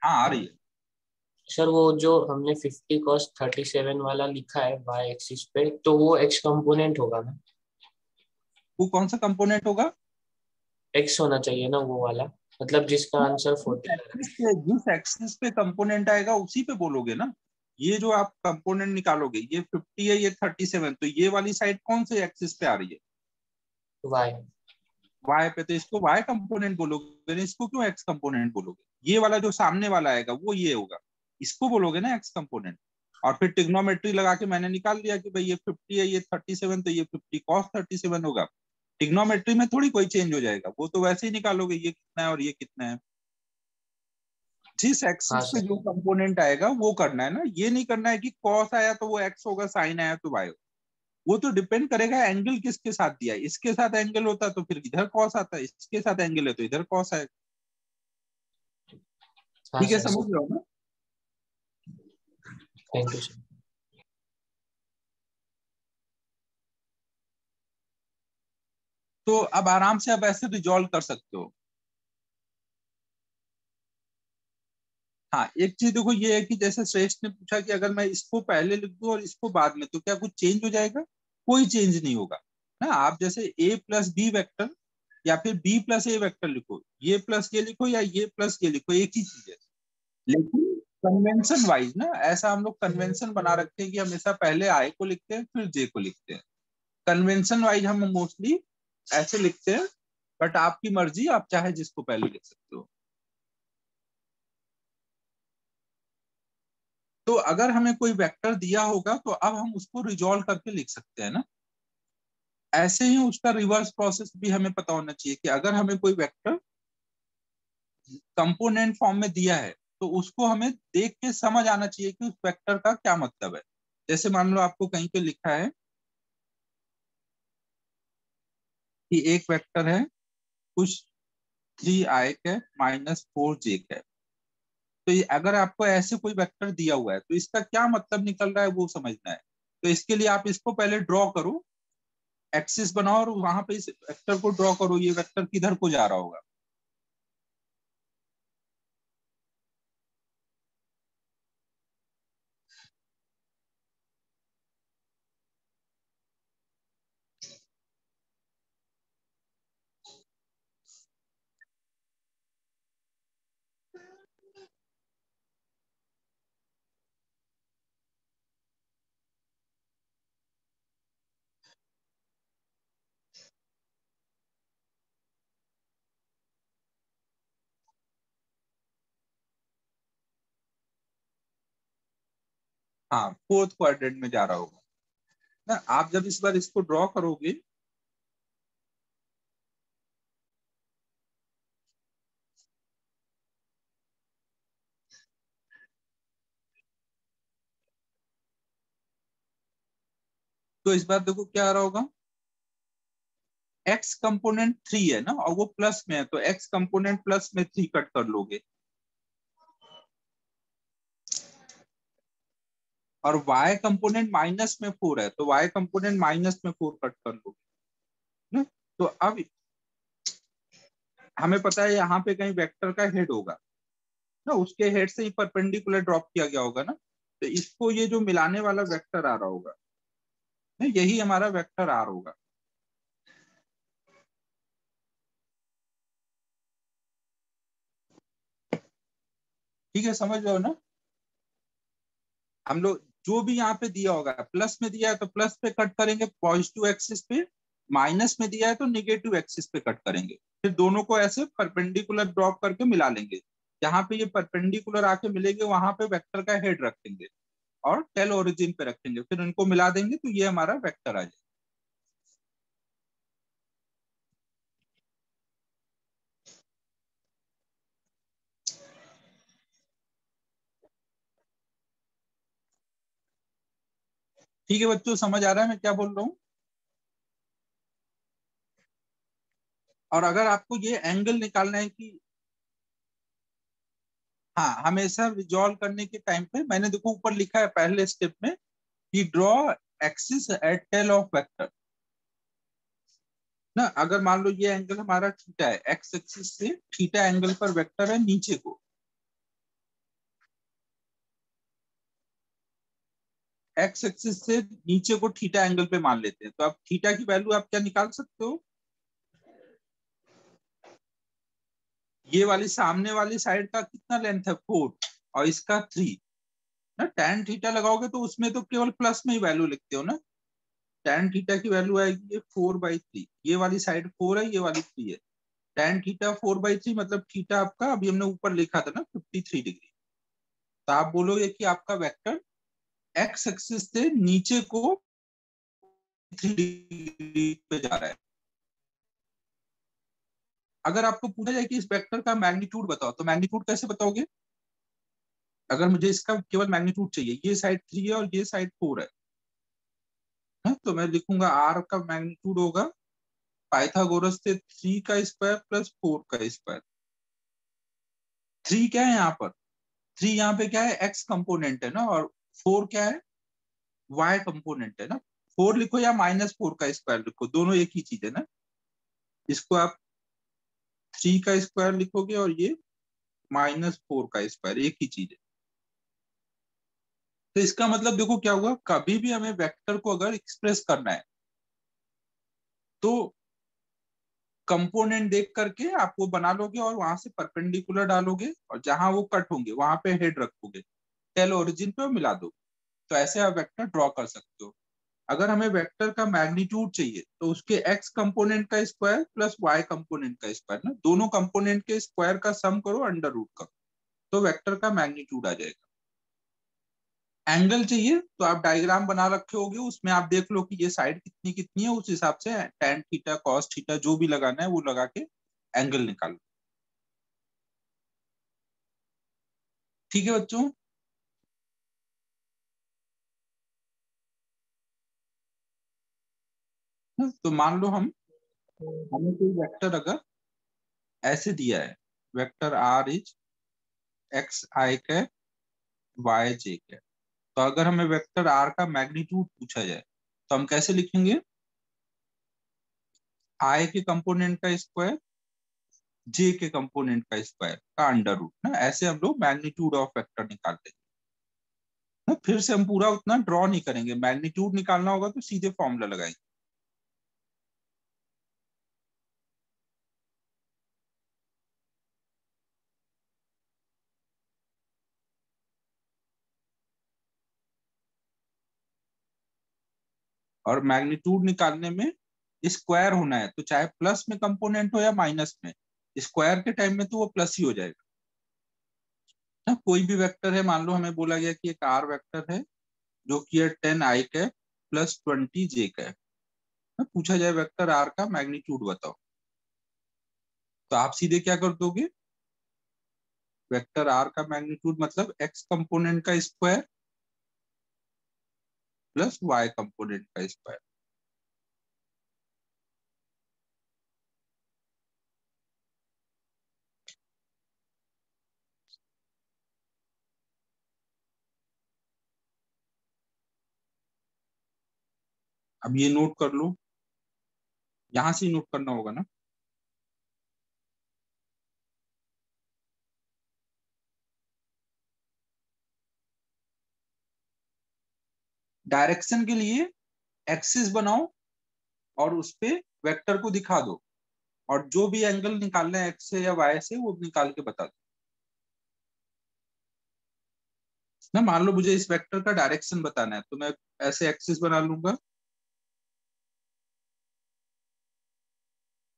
हाँ आ रही है। सर वो जो हमने 50 cos 37 वाला लिखा है वाई एक्सिस पे, तो वो एक्स कंपोनेंट होगा ना? वो कौन सा कंपोनेंट होगा? एक्स होना चाहिए ना वो वाला, मतलब जिसका आंसर 40 आ रहा है। जिस एक्सिस पे कंपोनेंट आएगा उसी पे बोलोगे ना। ये जो आप कंपोनेंट निकालोगे, ये 50 है, ये 37, तो ये वाली साइड कौन से एक्सिस पे आ रही है? वाई। वाई पे, तो इसको वाई कंपोनेंट बोलोगे ना, इसको क्यों एक्स कंपोनेंट बोलोगे? ये वाला जो सामने वाला आएगा वो ये होगा, इसको बोलोगे ना एक्स कंपोनेंट। और फिर ट्रिग्नोमेट्री लगा के मैंने निकाल दिया कि भाई ये 50 है, ये 37, तो ये 50 कॉस 37 होगा। ट्रिग्नोमेट्री में थोड़ी कोई चेंज हो जाएगा, वो तो वैसे ही निकालोगे ये कितना है और ये कितना है। जिस हाँ एक्सिस पे सर। जो कंपोनेंट आएगा वो करना है ना। ये नहीं करना है कि कॉस आया तो वो एक्स होगा, साइन आया तो वाई होगा। वो तो डिपेंड करेगा एंगल किसके साथ दिया है। इसके साथ एंगल होता तो फिर इधर कॉस आता है, इसके साथ एंगल है तो इधर कॉस आएगा। हाँ ठीक है, सर। समझ रहे हो ना? Thank you sir. तो अब आराम से अब ऐसे रिजॉल्व कर सकते हो। हाँ एक चीज देखो, ये है कि जैसे श्रेष्ठ ने पूछा कि अगर मैं इसको पहले लिख दूं और इसको बाद में, तो क्या कुछ चेंज हो जाएगा? कोई चेंज नहीं होगा ना। आप जैसे a प्लस बी वैक्टर या फिर b प्लस ए वैक्टर लिखो, ये प्लस ये लिखो या ये प्लस ये लिखो, एक ही चीज है। लेकिन कन्वेंशन वाइज ना, ऐसा हम लोग कन्वेंशन बना रखते हैं कि हमेशा पहले i को लिखते हैं फिर j को लिखते हैं। कन्वेंशन वाइज हम मोस्टली ऐसे लिखते हैं, बट आपकी मर्जी, आप चाहे जिसको पहले लिख सकते हो। तो अगर हमें कोई वेक्टर दिया होगा तो अब हम उसको रिजॉल्व करके लिख सकते हैं ना। ऐसे ही उसका रिवर्स प्रोसेस भी हमें पता होना चाहिए कि अगर हमें कोई वेक्टर कंपोनेंट फॉर्म में दिया है तो उसको हमें देख के समझ आना चाहिए कि उस वेक्टर का क्या मतलब है। जैसे मान लो आपको कहीं पे लिखा है कि एक वेक्टर है कुछ 3i है -4j है। तो ये अगर आपको ऐसे कोई वेक्टर दिया हुआ है तो इसका क्या मतलब निकल रहा है वो समझना है। तो इसके लिए आप इसको पहले ड्रॉ करो, एक्सिस बनाओ और वहां पे इस वेक्टर को ड्रॉ करो, ये वेक्टर किधर को जा रहा होगा। हाँ, फोर्थ क्वाड्रेंट में जा रहा होगा ना। आप जब इस बार इसको ड्रॉ करोगे तो इस बार देखो क्या आ रहा होगा, एक्स कंपोनेंट 3 है ना और वो प्लस में है, तो एक्स कंपोनेंट प्लस में 3 कट कर लोगे और y कंपोनेंट माइनस में 4 है तो y कंपोनेंट माइनस में 4 कट कर लोगे ना। तो अब हमें पता है यहाँ पे कहीं वेक्टर का हेड होगा ना, उसके हेड से ही परपेंडिकुलर ड्रॉप किया गया होगा ना। तो इसको ये जो मिलाने वाला वेक्टर आ रहा होगा ना, यही हमारा वेक्टर आर होगा। ठीक है, समझ रहे हो ना। हम लोग जो भी यहाँ पे दिया होगा, प्लस में दिया है तो प्लस पे कट करेंगे पॉजिटिव एक्सिस पे, माइनस में दिया है तो निगेटिव एक्सिस पे कट करेंगे। फिर दोनों को ऐसे परपेंडिकुलर ड्रॉप करके मिला लेंगे। जहां पे ये परपेंडिकुलर आके मिलेंगे वहां पे वेक्टर का हेड रखेंगे और टेल ओरिजिन पे रखेंगे, फिर इनको मिला देंगे तो ये हमारा वेक्टर आ जाएगा। ठीक है बच्चों, समझ आ रहा है मैं क्या बोल रहा हूँ। और अगर आपको ये एंगल निकालना है कि हाँ, हमेशा रिजॉल्व करने के टाइम पे मैंने देखो ऊपर लिखा है पहले स्टेप में कि draw axis at tell of vector ना। अगर मान लो ये एंगल हमारा थीटा है, एक्स एक्सिस से थीटा एंगल पर वेक्टर है नीचे को, एक्स एक्सिस से नीचे को थीटा एंगल पे मान लेते हैं। तो आप थीटा की वैल्यू आप क्या निकाल सकते हो, ये वाली सामने वाली साइड का कितना लेंथ है 4 और इसका 3 ना। tan थीटा लगाओगे तो उसमें तो केवल प्लस में ही वैल्यू लिखते हो ना। tan थीटा की वैल्यू आएगी ये 4/3, ये वाली साइड 4 है, ये वाली 3 है। tan थीटा 4/3 मतलब थीटा आपका अभी हमने ऊपर लिखा था ना 53 डिग्री। तो आप बोलोगे कि आपका वेक्टर एक्स एक्सिस से नीचे को 3 डिग्री पे जा रहा है। अगर आपको पूछा जाए कि इस वेक्टर का मैग्नीट्यूड बताओ तो मैग्नीट्यूड कैसे बताओगे। अगर मुझे इसका केवल मैग्नीट्यूड चाहिए, ये साइड 3 है और ये साइड 4 है तो मैं लिखूंगा आर का मैग्नीट्यूड होगा पाइथागोरस से 3 का स्क्वायर प्लस 4 का स्क्वायर। 3 क्या है यहाँ पर, 3 यहाँ पे क्या है, एक्स कंपोनेंट है ना, और 4 क्या है, वाई कंपोनेंट है ना। 4 लिखो या -4 का स्क्वायर लिखो, दोनों एक ही चीज है ना। इसको आप 3 का स्क्वायर लिखोगे और ये -4 का स्क्वायर, एक ही चीज है। तो इसका मतलब देखो क्या हुआ, कभी भी हमें वेक्टर को अगर एक्सप्रेस करना है तो कंपोनेंट देख करके आप वो बना लोगे और वहां से परपेंडिकुलर डालोगे और जहां वो कट होंगे वहां पे हेड रखोगे, टेल ओरिजिन पे मिला दो। तो ऐसे आप वेक्टर ड्रॉ कर सकते हो। अगर हमें वेक्टर का मैग्नीट्यूड चाहिए तो उसके x कंपोनेंट का स्क्वायर प्लस y कंपोनेंट का स्क्वायर ना, दोनों कंपोनेंट के स्क्वायर का सम करो अंडर रूट का, तो वेक्टर का मैग्नीट्यूड आ जाएगा। एंगल चाहिए तो आप डायग्राम बना रखे होगे, उसमें आप देख लो कि ये साइड कितनी कितनी है, उस हिसाब से tan थीटा cos थीटा जो भी लगाना है वो लगा के एंगल निकालो। ठीक है बच्चों। तो मान लो हमें कोई वेक्टर अगर ऐसे दिया है, vector r is x i cap y j cap, तो अगर हमें वेक्टर r का मैग्नीट्यूड पूछा जाए तो हम कैसे लिखेंगे? i के कंपोनेंट का स्क्वायर j के कंपोनेंट का स्क्वायर का अंडर रूट ना, ऐसे हम लोग मैग्नीट्यूड ऑफ वेक्टर निकालते हैं ना। फिर से हम पूरा उतना ड्रॉ नहीं करेंगे, मैग्नीट्यूड निकालना होगा तो सीधे फॉर्मूला लगाएंगे। और मैग्नीट्यूड निकालने में स्क्वायर होना है, तो चाहे प्लस में कंपोनेंट हो या माइनस में, स्क्वायर के टाइम में तो वो प्लस ही हो जाएगा ना। कोई भी वेक्टर है, मान लो हमें बोला गया कि एक आर वेक्टर है जो कि है 10 आई कैप प्लस 20 जे कैप, पूछा जाए वेक्टर आर का मैग्नीट्यूड बताओ, तो आप सीधे क्या कर दोगे? वेक्टर आर का मैग्नीट्यूड मतलब एक्स कंपोनेंट का स्क्वायर प्लस वाई कंपोनेंट का स्क्वायर। अब ये नोट कर लो, यहां से ही नोट करना होगा ना। डायरेक्शन के लिए एक्सिस बनाओ और उस पे वेक्टर को दिखा दो, और जो भी एंगल निकालना है एक्स से या वाई से वो निकाल के बता दो ना। मान लो मुझे इस वेक्टर का डायरेक्शन बताना है तो मैं ऐसे एक्सिस बना लूंगा,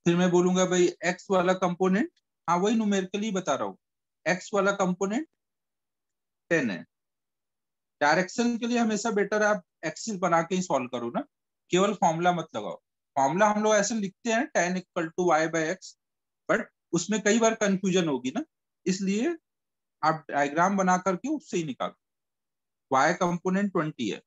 फिर मैं बोलूंगा भाई एक्स वाला कंपोनेंट, हाँ वही न्यूमेरिकली बता रहा हूँ, एक्स वाला कंपोनेंट 10 है। डायरेक्शन के लिए हमेशा बेटर आप एक्सिस बना के ही सॉल्व करो ना, केवल फॉर्मूला मत लगाओ। फॉर्मूला हम लोग ऐसे लिखते हैं tan equal to Y by X, but उसमें कई बार कंफ्यूजन होगी ना, इसलिए आप डायग्राम बना करके उससे ही निकालो। वाई कंपोनेंट 20 है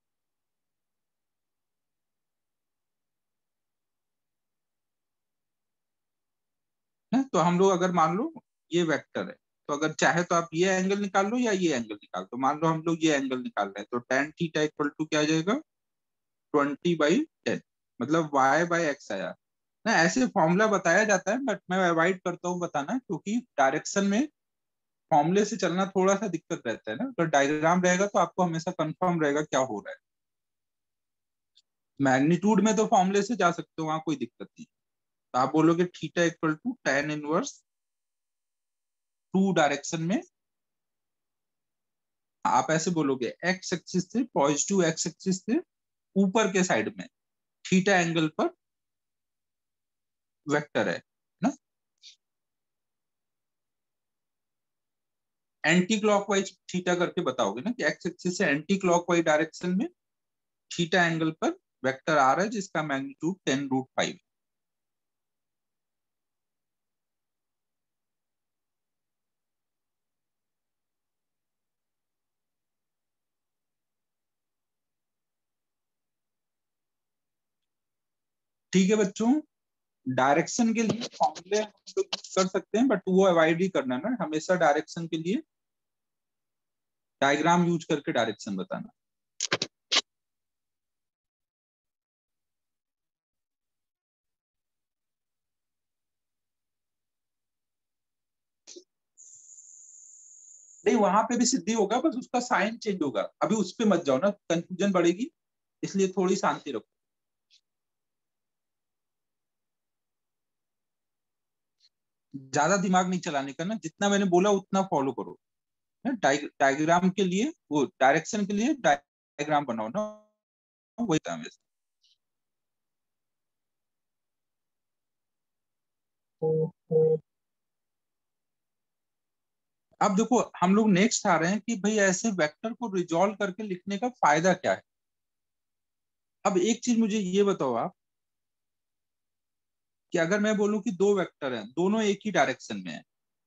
ना, तो हम लोग अगर मान लो ये वेक्टर है, तो अगर चाहे तो आप ये एंगल निकाल लो या ये एंगल निकाल दो। मान लो हम लोग ये एंगल निकाल रहे हैं तो tan थीटा इक्वल टू क्या आ जाएगा? 20/10, मतलब y बाई एक्स आया ना। ऐसे फॉर्मूला बताया जाता है बट मैं अवॉइड करता हूँ बताना, क्योंकि डायरेक्शन में फॉर्मूले से चलना थोड़ा सा दिक्कत रहता है ना। तो डायग्राम रहेगा तो आपको हमेशा कंफर्म रहेगा क्या हो रहा है। मैग्नीट्यूड में तो फॉर्मूले से जा सकते हो, वहां कोई दिक्कत नहीं। तो आप बोलोगे theta equal to tan inverse two direction में, आप ऐसे बोलोगे एक्स एक्सिस से, पॉजिटिव एक्स एक्सिस से ऊपर के साइड में थीटा एंगल पर वेक्टर है ना। एंटी क्लॉकवाइज थीटा करके बताओगे ना कि एक्स एक्सिस से एंटी क्लॉकवाइज डायरेक्शन में थीटा एंगल पर वेक्टर आ रहा है जिसका मैग्नीट्यूड 10√5। ठीक है बच्चों, डायरेक्शन के लिए फॉर्मूले हम लोग कर सकते हैं बट वो अवॉइड ही करना ना, हमेशा डायरेक्शन के लिए डायग्राम यूज करके डायरेक्शन बताना। नहीं, वहां पे भी सिद्धि होगा, बस उसका साइन चेंज होगा। अभी उस पे मत जाओ ना, कंफ्यूजन बढ़ेगी, इसलिए थोड़ी शांति रखो। ज्यादा दिमाग नहीं चलाने का ना, जितना मैंने बोला उतना फॉलो करो ना। डायग्राम के लिए, वो डायरेक्शन के लिए डायग्राम बनाओ ना, वही था वैसे। अब देखो हम लोग नेक्स्ट आ रहे हैं कि भाई ऐसे वेक्टर को रिजॉल्व करके लिखने का फायदा क्या है। अब एक चीज मुझे ये बताओ आप कि अगर मैं बोलूं कि दो वेक्टर हैं, दोनों एक ही डायरेक्शन में है,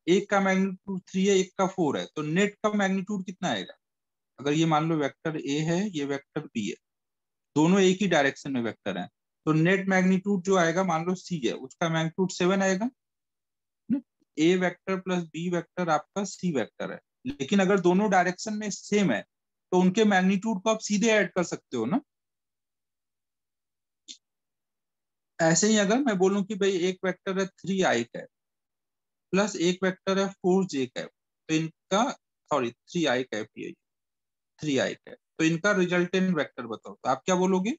एक का मैग्नीट्यूड 3 है, एक का 4 है, तो नेट का मैग्नीट्यूड कितना आएगा? अगर ये मान लो वेक्टर ए है, ये वेक्टर बी है, दोनों एक ही डायरेक्शन में वेक्टर हैं, तो नेट मैग्नीट्यूड जो आएगा मान लो सी है, उसका मैग्नीट्यूड 7 आएगा। ए वेक्टर प्लस बी वेक्टर आपका सी वेक्टर है, लेकिन अगर दोनों डायरेक्शन में सेम है तो उनके मैग्नीट्यूड को आप सीधे ऐड कर सकते हो ना। ऐसे ही अगर मैं बोलूं कि भाई एक वेक्टर है 3i कैप प्लस एक वेक्टर है 4j कैप, तो इनका, सॉरी 3i कैप, ये 3i कैप, तो इनका रिजल्टेंट वेक्टर बताओ, तो आप क्या बोलोगे?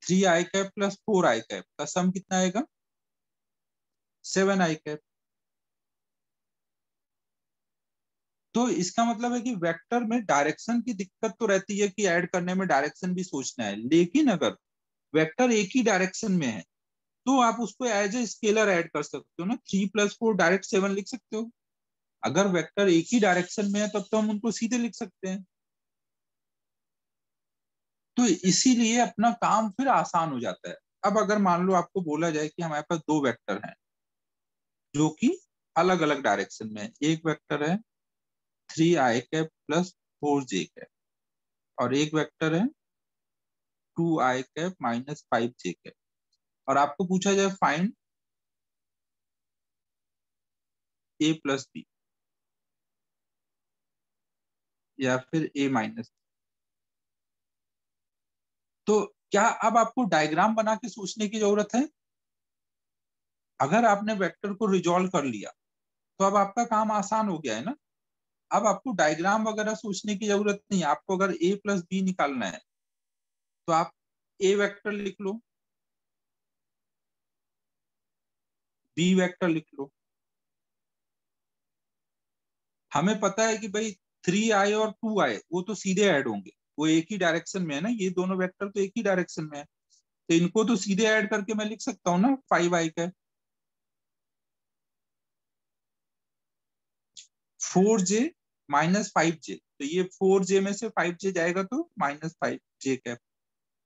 3i cap plus 4i cap का सम कितना आएगा? 7i cap. तो इसका मतलब है कि वेक्टर में डायरेक्शन की दिक्कत तो रहती है कि ऐड करने में डायरेक्शन भी सोचना है, लेकिन अगर वेक्टर एक ही डायरेक्शन में है तो आप उसको एज ए स्केलर ऐड कर सकते हो ना, 3 + 4 डायरेक्ट 7 लिख सकते हो। अगर वेक्टर एक ही डायरेक्शन में है तब तो हम उनको सीधे लिख सकते हैं। तो इसीलिए अपना काम फिर आसान हो जाता है। अब अगर मान लो आपको बोला जाए कि हमारे पास दो वेक्टर हैं जो कि अलग अलग डायरेक्शन में है, एक वेक्टर है 3i cap plus 4j cap और एक वेक्टर है 2i cap minus 5j cap, और आपको पूछा जाए फाइंड a प्लस बी या फिर a माइनस, तो क्या अब आपको डायग्राम बना के सोचने की जरूरत है? अगर आपने वेक्टर को रिजॉल्व कर लिया तो अब आपका काम आसान हो गया है ना। अब आपको डायग्राम वगैरह सोचने की जरूरत नहीं है। आपको अगर a प्लस बी निकालना है तो आप a वेक्टर लिख लो, b वेक्टर लिख लो। हमें पता है कि भाई 3i और 2i वो तो सीधे ऐड होंगे, वो एक ही डायरेक्शन में है ना, ये दोनों वेक्टर तो एक ही डायरेक्शन में है, तो इनको तो सीधे ऐड करके मैं लिख सकता हूँ ना 5i का 4j माइनस 5j, तो ये 4j में से 5j जाएगा तो माइनस 5j कैप।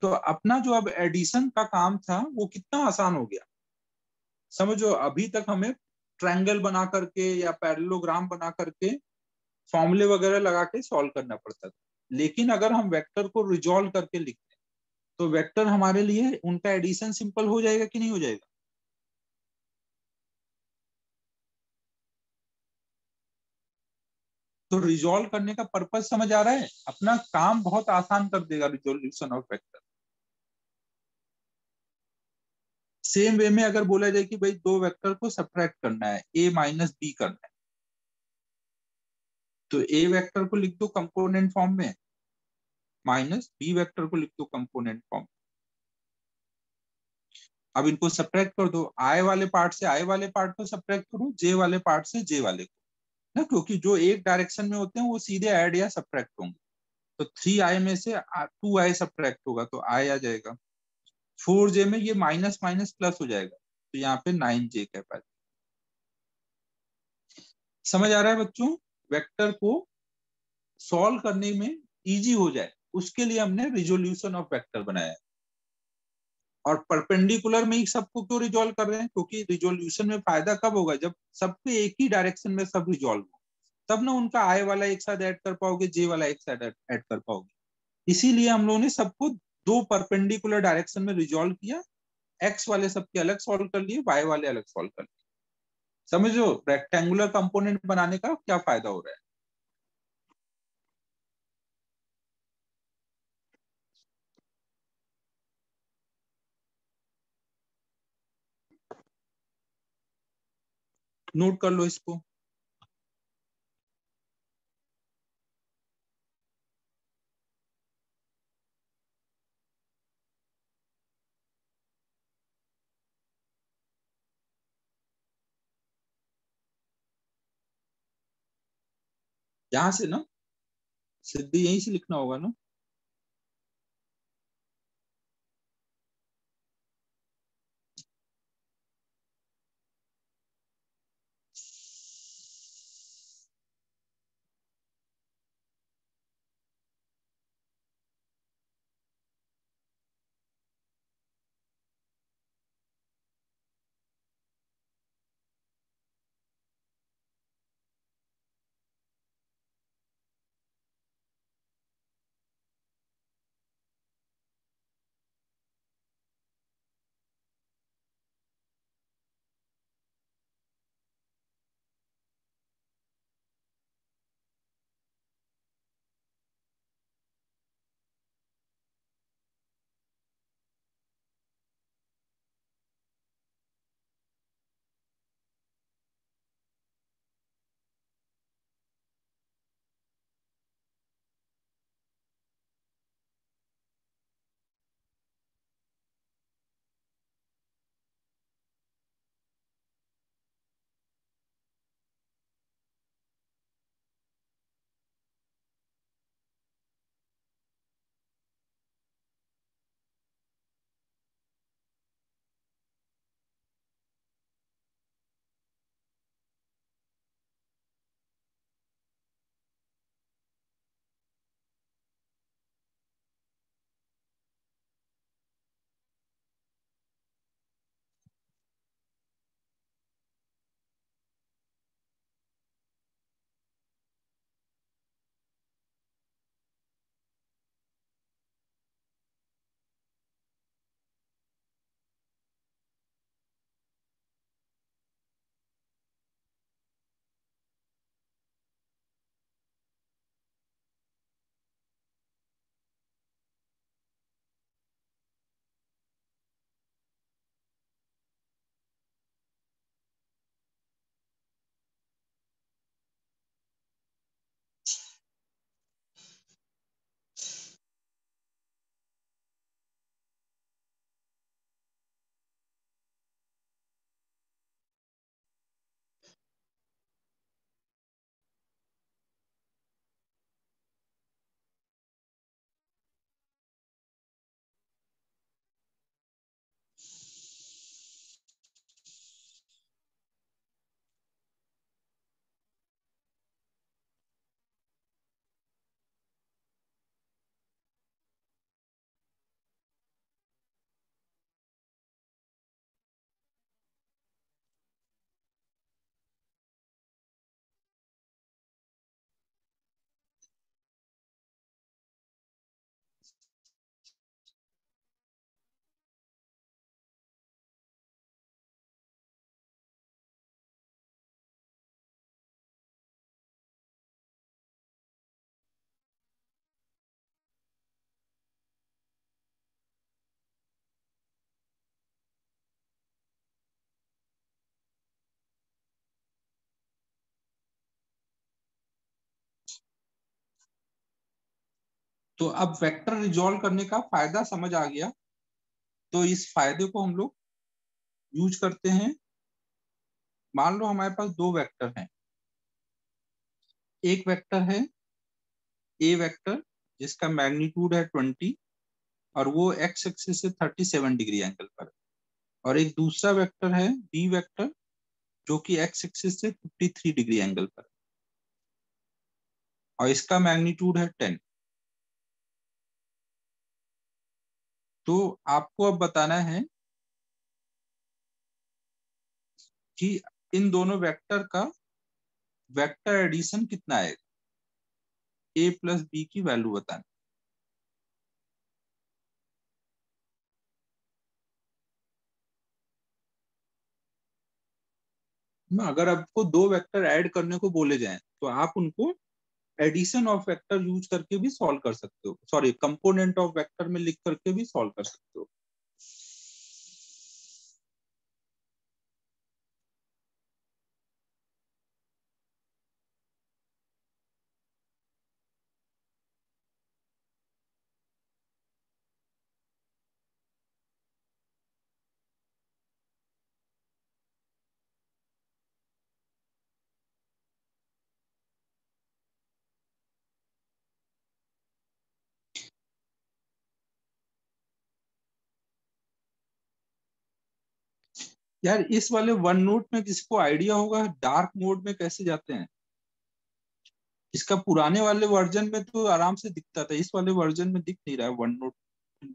तो अपना जो अब एडिशन का काम था वो कितना आसान हो गया, समझो। अभी तक हमें ट्रायंगल बना करके या पैरेललोग्राम बना करके फॉर्मूले वगैरह लगा के सॉल्व करना पड़ता था, लेकिन अगर हम वेक्टर को रिजॉल्व करके लिखते हैं तो वेक्टर हमारे लिए उनका एडिशन सिंपल हो जाएगा कि नहीं हो जाएगा? तो रिजॉल्व करने का पर्पज समझ आ रहा है? अपना काम बहुत आसान कर देगा resolution of vector. Same way में अगर बोला जाए कि भाई दो वेक्टर को सब्ट्रैक्ट करना है, a माइनस बी करना है, तो a वेक्टर को लिख दो कंपोनेंट फॉर्म में, माइनस बी वेक्टर को लिख दो कंपोनेंट फॉर्म। अब इनको सब्ट्रैक्ट कर दो, i वाले पार्ट से i वाले पार्ट को सब्ट्रैक्ट करो, j वाले पार्ट से j वाले को ना, क्योंकि जो एक डायरेक्शन में होते हैं वो सीधे ऐड या सब्ट्रैक्ट होंगे। तो 3i में से 2i सब्ट्रैक्ट होगा तो i आ जाएगा। 4j में ये माइनस माइनस प्लस हो जाएगा तो यहाँ पे 9j कैप आ जाएगा। समझ आ रहा है बच्चों? वेक्टर को सॉल्व करने में इजी हो जाए उसके लिए हमने रिजोल्यूशन ऑफ वेक्टर बनाया है। और परपेंडिकुलर में ही सबको क्यों रिजॉल्व कर रहे हैं? क्योंकि रिजोल्यूशन में फायदा कब होगा? जब सबके एक ही डायरेक्शन में सब रिजॉल्व हो, तब ना उनका आई वाला एक साथ ऐड कर पाओगे, जे वाला एक साथ ऐड कर पाओगे। इसीलिए हम लोगों ने सबको दो परपेंडिकुलर डायरेक्शन में रिजॉल्व किया, एक्स वाले सबके अलग सॉल्व कर लिए, वाई वाले अलग सॉल्व कर लिए। समझो रेक्टेंगुलर कंपोनेंट बनाने का क्या फायदा हो रहा है। नोट कर लो इसको। यहां से ना सीधे यहीं से लिखना होगा ना। तो अब वेक्टर रिजॉल्व करने का फायदा समझ आ गया। तो इस फायदे को हम लोग यूज करते हैं। मान लो हमारे पास दो वेक्टर हैं। एक वेक्टर है ए वेक्टर जिसका मैग्नीट्यूड है 20 और वो एक्स एक्सिस से 37 डिग्री एंगल पर है। और एक दूसरा वेक्टर है बी वेक्टर जो कि एक्स एक्सिस से 53 डिग्री एंगल पर है और इसका मैग्नीट्यूड है 10। तो आपको अब बताना है कि इन दोनों वेक्टर का वेक्टर एडिशन कितना है। ए प्लस बी की वैल्यू बताना। अगर आपको दो वेक्टर ऐड करने को बोले जाएं तो आप उनको एडिशन ऑफ वेक्टर यूज करके भी सॉल्व कर सकते हो, सॉरी कंपोनेंट ऑफ वेक्टर में लिख करके भी सॉल्व कर सकते हो। यार इस वाले वन नोट में किसको आइडिया होगा डार्क मोड में कैसे जाते हैं? इसका पुराने वाले वर्जन में तो आराम से दिखता था, इस वाले वर्जन में दिख नहीं रहा है वन नोट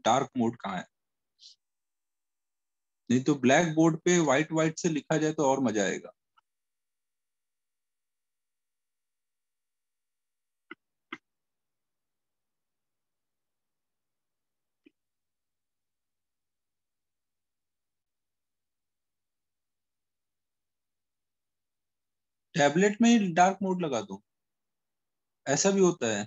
डार्क मोड कहाँ है। नहीं तो ब्लैक बोर्ड पे व्हाइट व्हाइट से लिखा जाए तो और मजा आएगा। टैबलेट में ही डार्क मोड लगा दो, ऐसा भी होता है।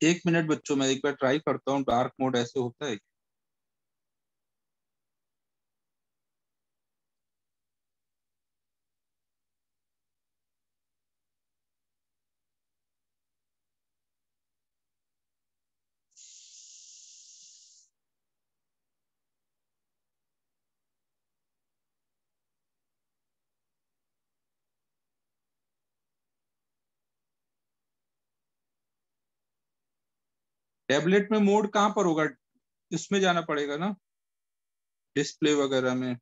1 मिनट बच्चों, मैं एक बार ट्राई करता हूँ डार्क मोड ऐसे होता है। टैबलेट में मोड कहाँ पर होगा? इसमें जाना पड़ेगा ना, डिस्प्ले वगैरह में।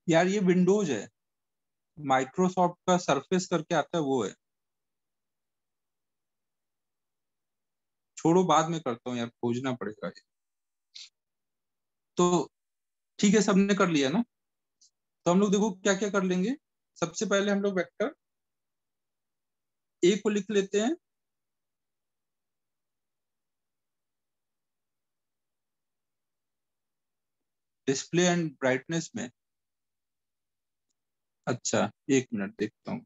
यार ये विंडोज है, माइक्रोसॉफ्ट का सरफेस करके आता है वो है। छोड़ो बाद में करता हूँ यार, खोजना पड़ेगा ये। तो ठीक है, सबने कर लिया ना? तो हम लोग देखो क्या क्या कर लेंगे। सबसे पहले हम लोग वेक्टर ए को लिख लेते हैं। डिस्प्ले एंड ब्राइटनेस में। अच्छा 1 मिनट देखता हूँ।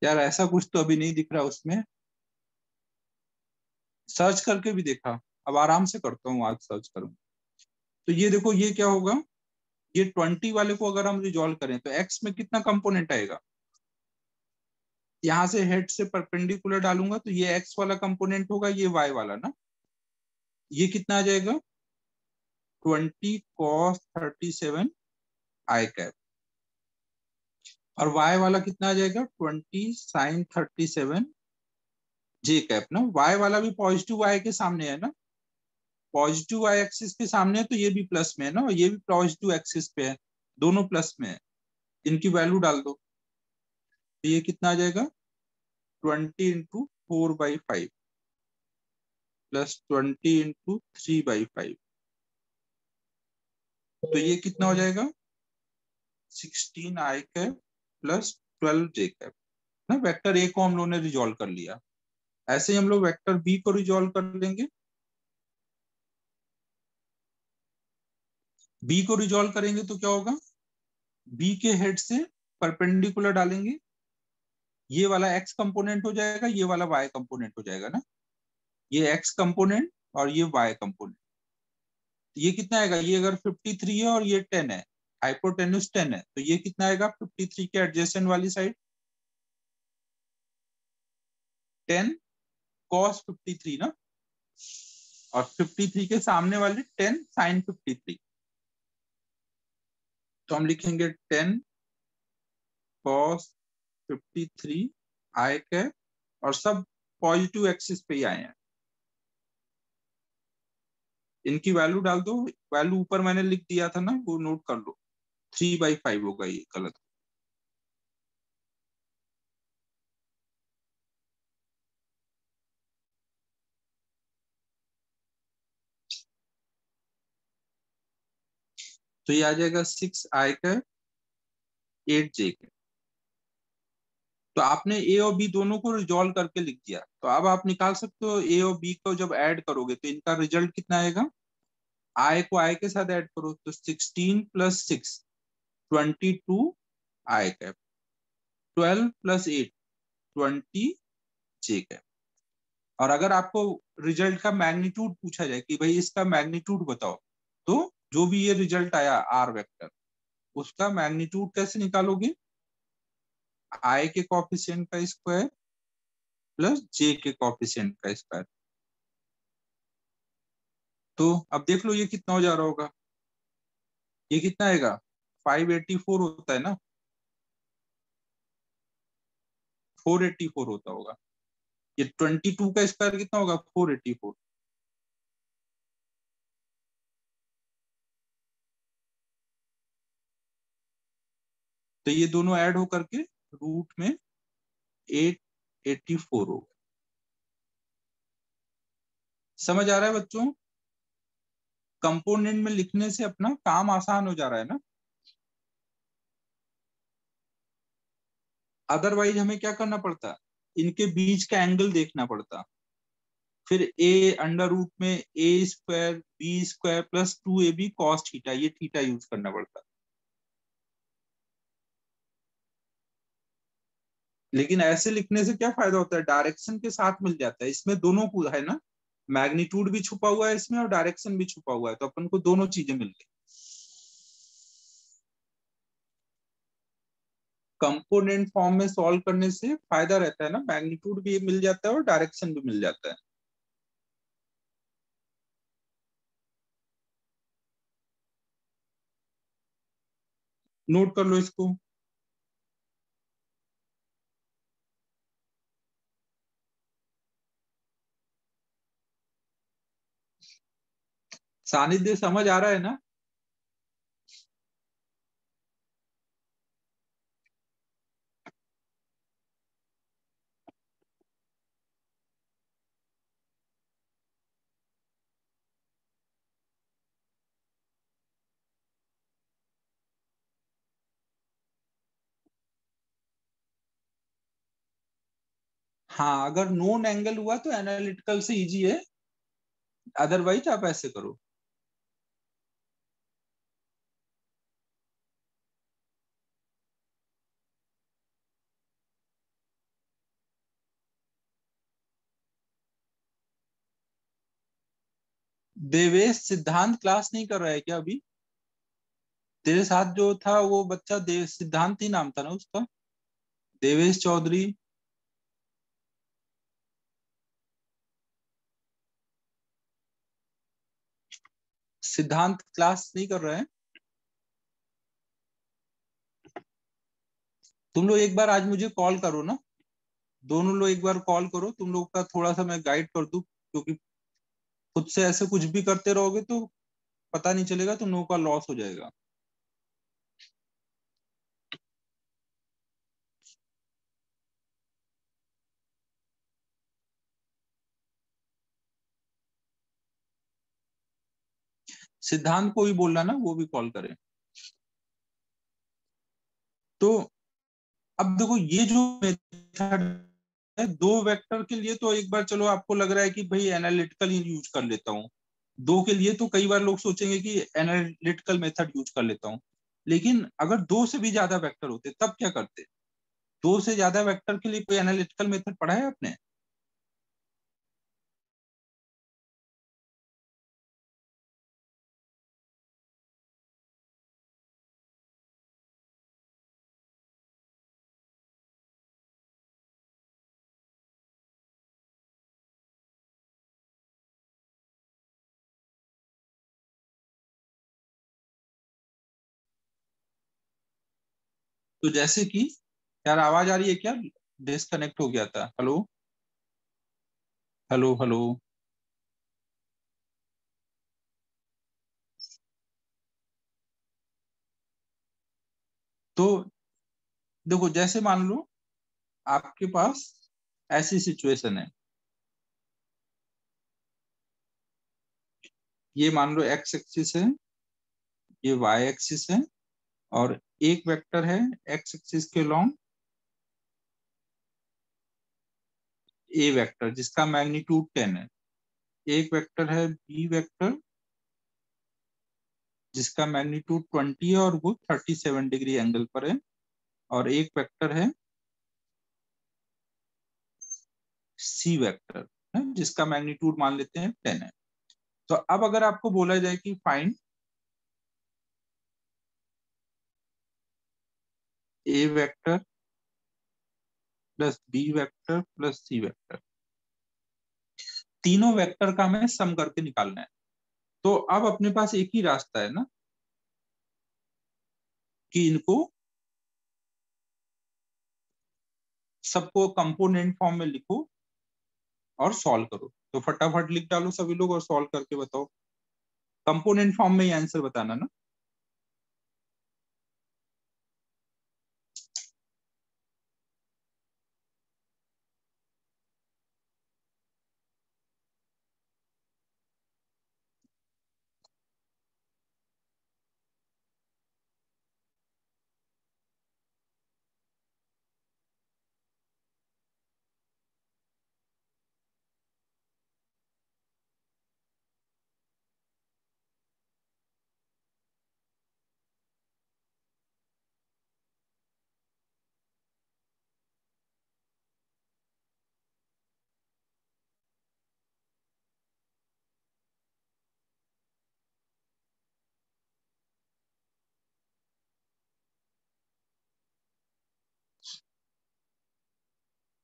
यार ऐसा कुछ तो अभी नहीं दिख रहा उसमें, सर्च करके भी देखा, अब आराम से करता हूँ, आज सर्च करूँ। तो ये देखो ये क्या होगा, ये 20 वाले को अगर हम रिजॉल्व करें तो एक्स में कितना कंपोनेंट आएगा, यहां से हेड से परपेंडिकुलर डालूंगा तो ये एक्स वाला कंपोनेंट होगा, ये वाई वाला ना, ये कितना आ जाएगा 20 cos 37 आई कैप, और वाई वाला कितना आ जाएगा 20 sin 37 जे कैप ना। वाई वाला भी पॉजिटिव वाई के सामने है ना, पॉजिटिव वाई एक्सिस के सामने है तो ये भी प्लस में है ना, और ये भी पॉजिटिव एक्सिस पे है, दोनों प्लस में है, इनकी वैल्यू डाल दो तो ये कितना आ जाएगा 20 इंटू 4/5 प्लस 20 इंटू 3/5, तो ये कितना हो जाएगा 16 आई कैप प्लस 12 जे कैप ना। वेक्टर ए को हम लोगों ने रिजॉल्व कर लिया, ऐसे ही हम लोग वेक्टर बी को रिजॉल्व कर लेंगे। बी को रिजॉल्व करेंगे तो क्या होगा, बी के हेड से परपेंडिकुलर डालेंगे, ये वाला एक्स कंपोनेंट हो जाएगा, ये वाला वाई कंपोनेंट हो जाएगा ना, ये एक्स कंपोनेंट और ये वाई कंपोनेंट। ये कितना आएगा, ये अगर 53 है और ये 10 है, हाइपोटेन्यूज 10 है, तो ये कितना आएगा 53 के एडजेसेंट वाली साइड 10 cos 53 ना, और 53 के सामने वाले 10 sin 53, तो हम लिखेंगे 10 cos 53 आई कैप, और सब पॉजिटिव एक्सिस पे ही आए हैं, इनकी वैल्यू डाल दो, वैल्यू ऊपर मैंने लिख दिया था ना वो नोट कर लो, 3/5 होगा, ये गलत। तो ये आ जाएगा 6 आई कैप 8 जे कैप। तो आपने ए और बी दोनों को रिजॉल्व करके लिख दिया, तो अब आप निकाल सकते हो ए और बी को जब ऐड करोगे तो इनका रिजल्ट कितना आएगा, आई को आई के साथ ऐड करो तो 16 + 6 22 आई कैप, 12 + 8 20 जे कैप। और अगर आपको रिजल्ट का मैग्नीट्यूड पूछा जाए कि भाई इसका मैग्नीट्यूड बताओ, तो जो भी ये रिजल्ट आया आर वेक्टर, उसका मैग्नीट्यूड कैसे निकालोगे, आई के कॉफिशिएंट का स्क्वायर प्लस जे के कॉफिशिएंट का स्क्वायर। तो अब देख लो ये कितना हो जा रहा होगा, ये कितना आएगा 584 होता है ना, 484 होता होगा, ये 22 का स्क्वायर कितना होगा 484, तो ये दोनों ऐड होकर के रूट में 884 होगा। समझ आ रहा है बच्चों, कंपोनेंट में लिखने से अपना काम आसान हो जा रहा है ना। अदरवाइज हमें क्या करना पड़ता, इनके बीच का एंगल देखना पड़ता, फिर ए अंडर रूट में a² b² + 2ab cos theta, ये थीटा यूज करना पड़ता। लेकिन ऐसे लिखने से क्या फायदा होता है, डायरेक्शन के साथ मिल जाता है, इसमें दोनों को है ना, मैग्नीट्यूड भी छुपा हुआ है इसमें और डायरेक्शन भी छुपा हुआ है, तो अपन को दोनों चीजें मिल गई। कंपोनेंट फॉर्म में सॉल्व करने से फायदा रहता है ना, मैग्नीट्यूड भी मिल जाता है और डायरेक्शन भी मिल जाता है। नोट कर लो इसको। सानिध्य समझ आ रहा है ना। हाँ, अगर नोन एंगल हुआ तो एनालिटिकल से इजी है, अदरवाइज आप ऐसे करो। देवेश सिद्धांत क्लास नहीं कर रहा है क्या अभी? तेरे साथ जो था वो बच्चा देव सिद्धांत ही नाम था ना उसका, देवेश चौधरी। सिद्धांत क्लास नहीं कर रहे हैं? तुम लोग एक बार आज मुझे कॉल करो ना, दोनों लोग एक बार कॉल करो, तुम लोग का थोड़ा सा मैं गाइड कर दूं, क्योंकि खुद से ऐसे कुछ भी करते रहोगे तो पता नहीं चलेगा, तुम लोगों का लॉस हो जाएगा। सिद्धांत को भी बोलना ना, वो भी कॉल करे। तो अब देखो ये जो मेथड है, दो वेक्टर के लिए तो एक बार चलो आपको लग रहा है कि भाई एनालिटिकल ही यूज कर लेता हूँ, दो के लिए तो कई बार लोग सोचेंगे कि एनालिटिकल मेथड यूज कर लेता हूँ, लेकिन अगर दो से भी ज्यादा वेक्टर होते तब क्या करते? दो से ज्यादा वेक्टर के लिए कोई एनालिटिकल मेथड पढ़ा है आपने? तो जैसे कि, यार आवाज आ रही है क्या? डिस्कनेक्ट हो गया था। Hello hello hello. तो देखो जैसे मान लो आपके पास ऐसी सिचुएशन है, ये मान लो एक्स एक्सिस है, ये वाई एक्सिस है, और एक वेक्टर है एक्स एक्सिस के लॉन्ग, ए वेक्टर जिसका मैग्नीट्यूड 10 है, एक वेक्टर है बी वेक्टर जिसका मैग्नीट्यूड 20 है और वो 37 डिग्री एंगल पर है, और एक वेक्टर है सी वेक्टर है जिसका मैग्नीट्यूड मान लेते हैं 10 है। तो अब अगर आपको बोला जाए कि find A vector plus B vector plus C vector, तीनों वेक्टर का हमें सम करके निकालना है, तो अब अपने पास एक ही रास्ता है ना कि इनको सबको कंपोनेंट फॉर्म में लिखो और सॉल्व करो। तो फटाफट लिख डालो सभी लोग और सॉल्व करके बताओ, कंपोनेंट फॉर्म में ही आंसर बताना ना।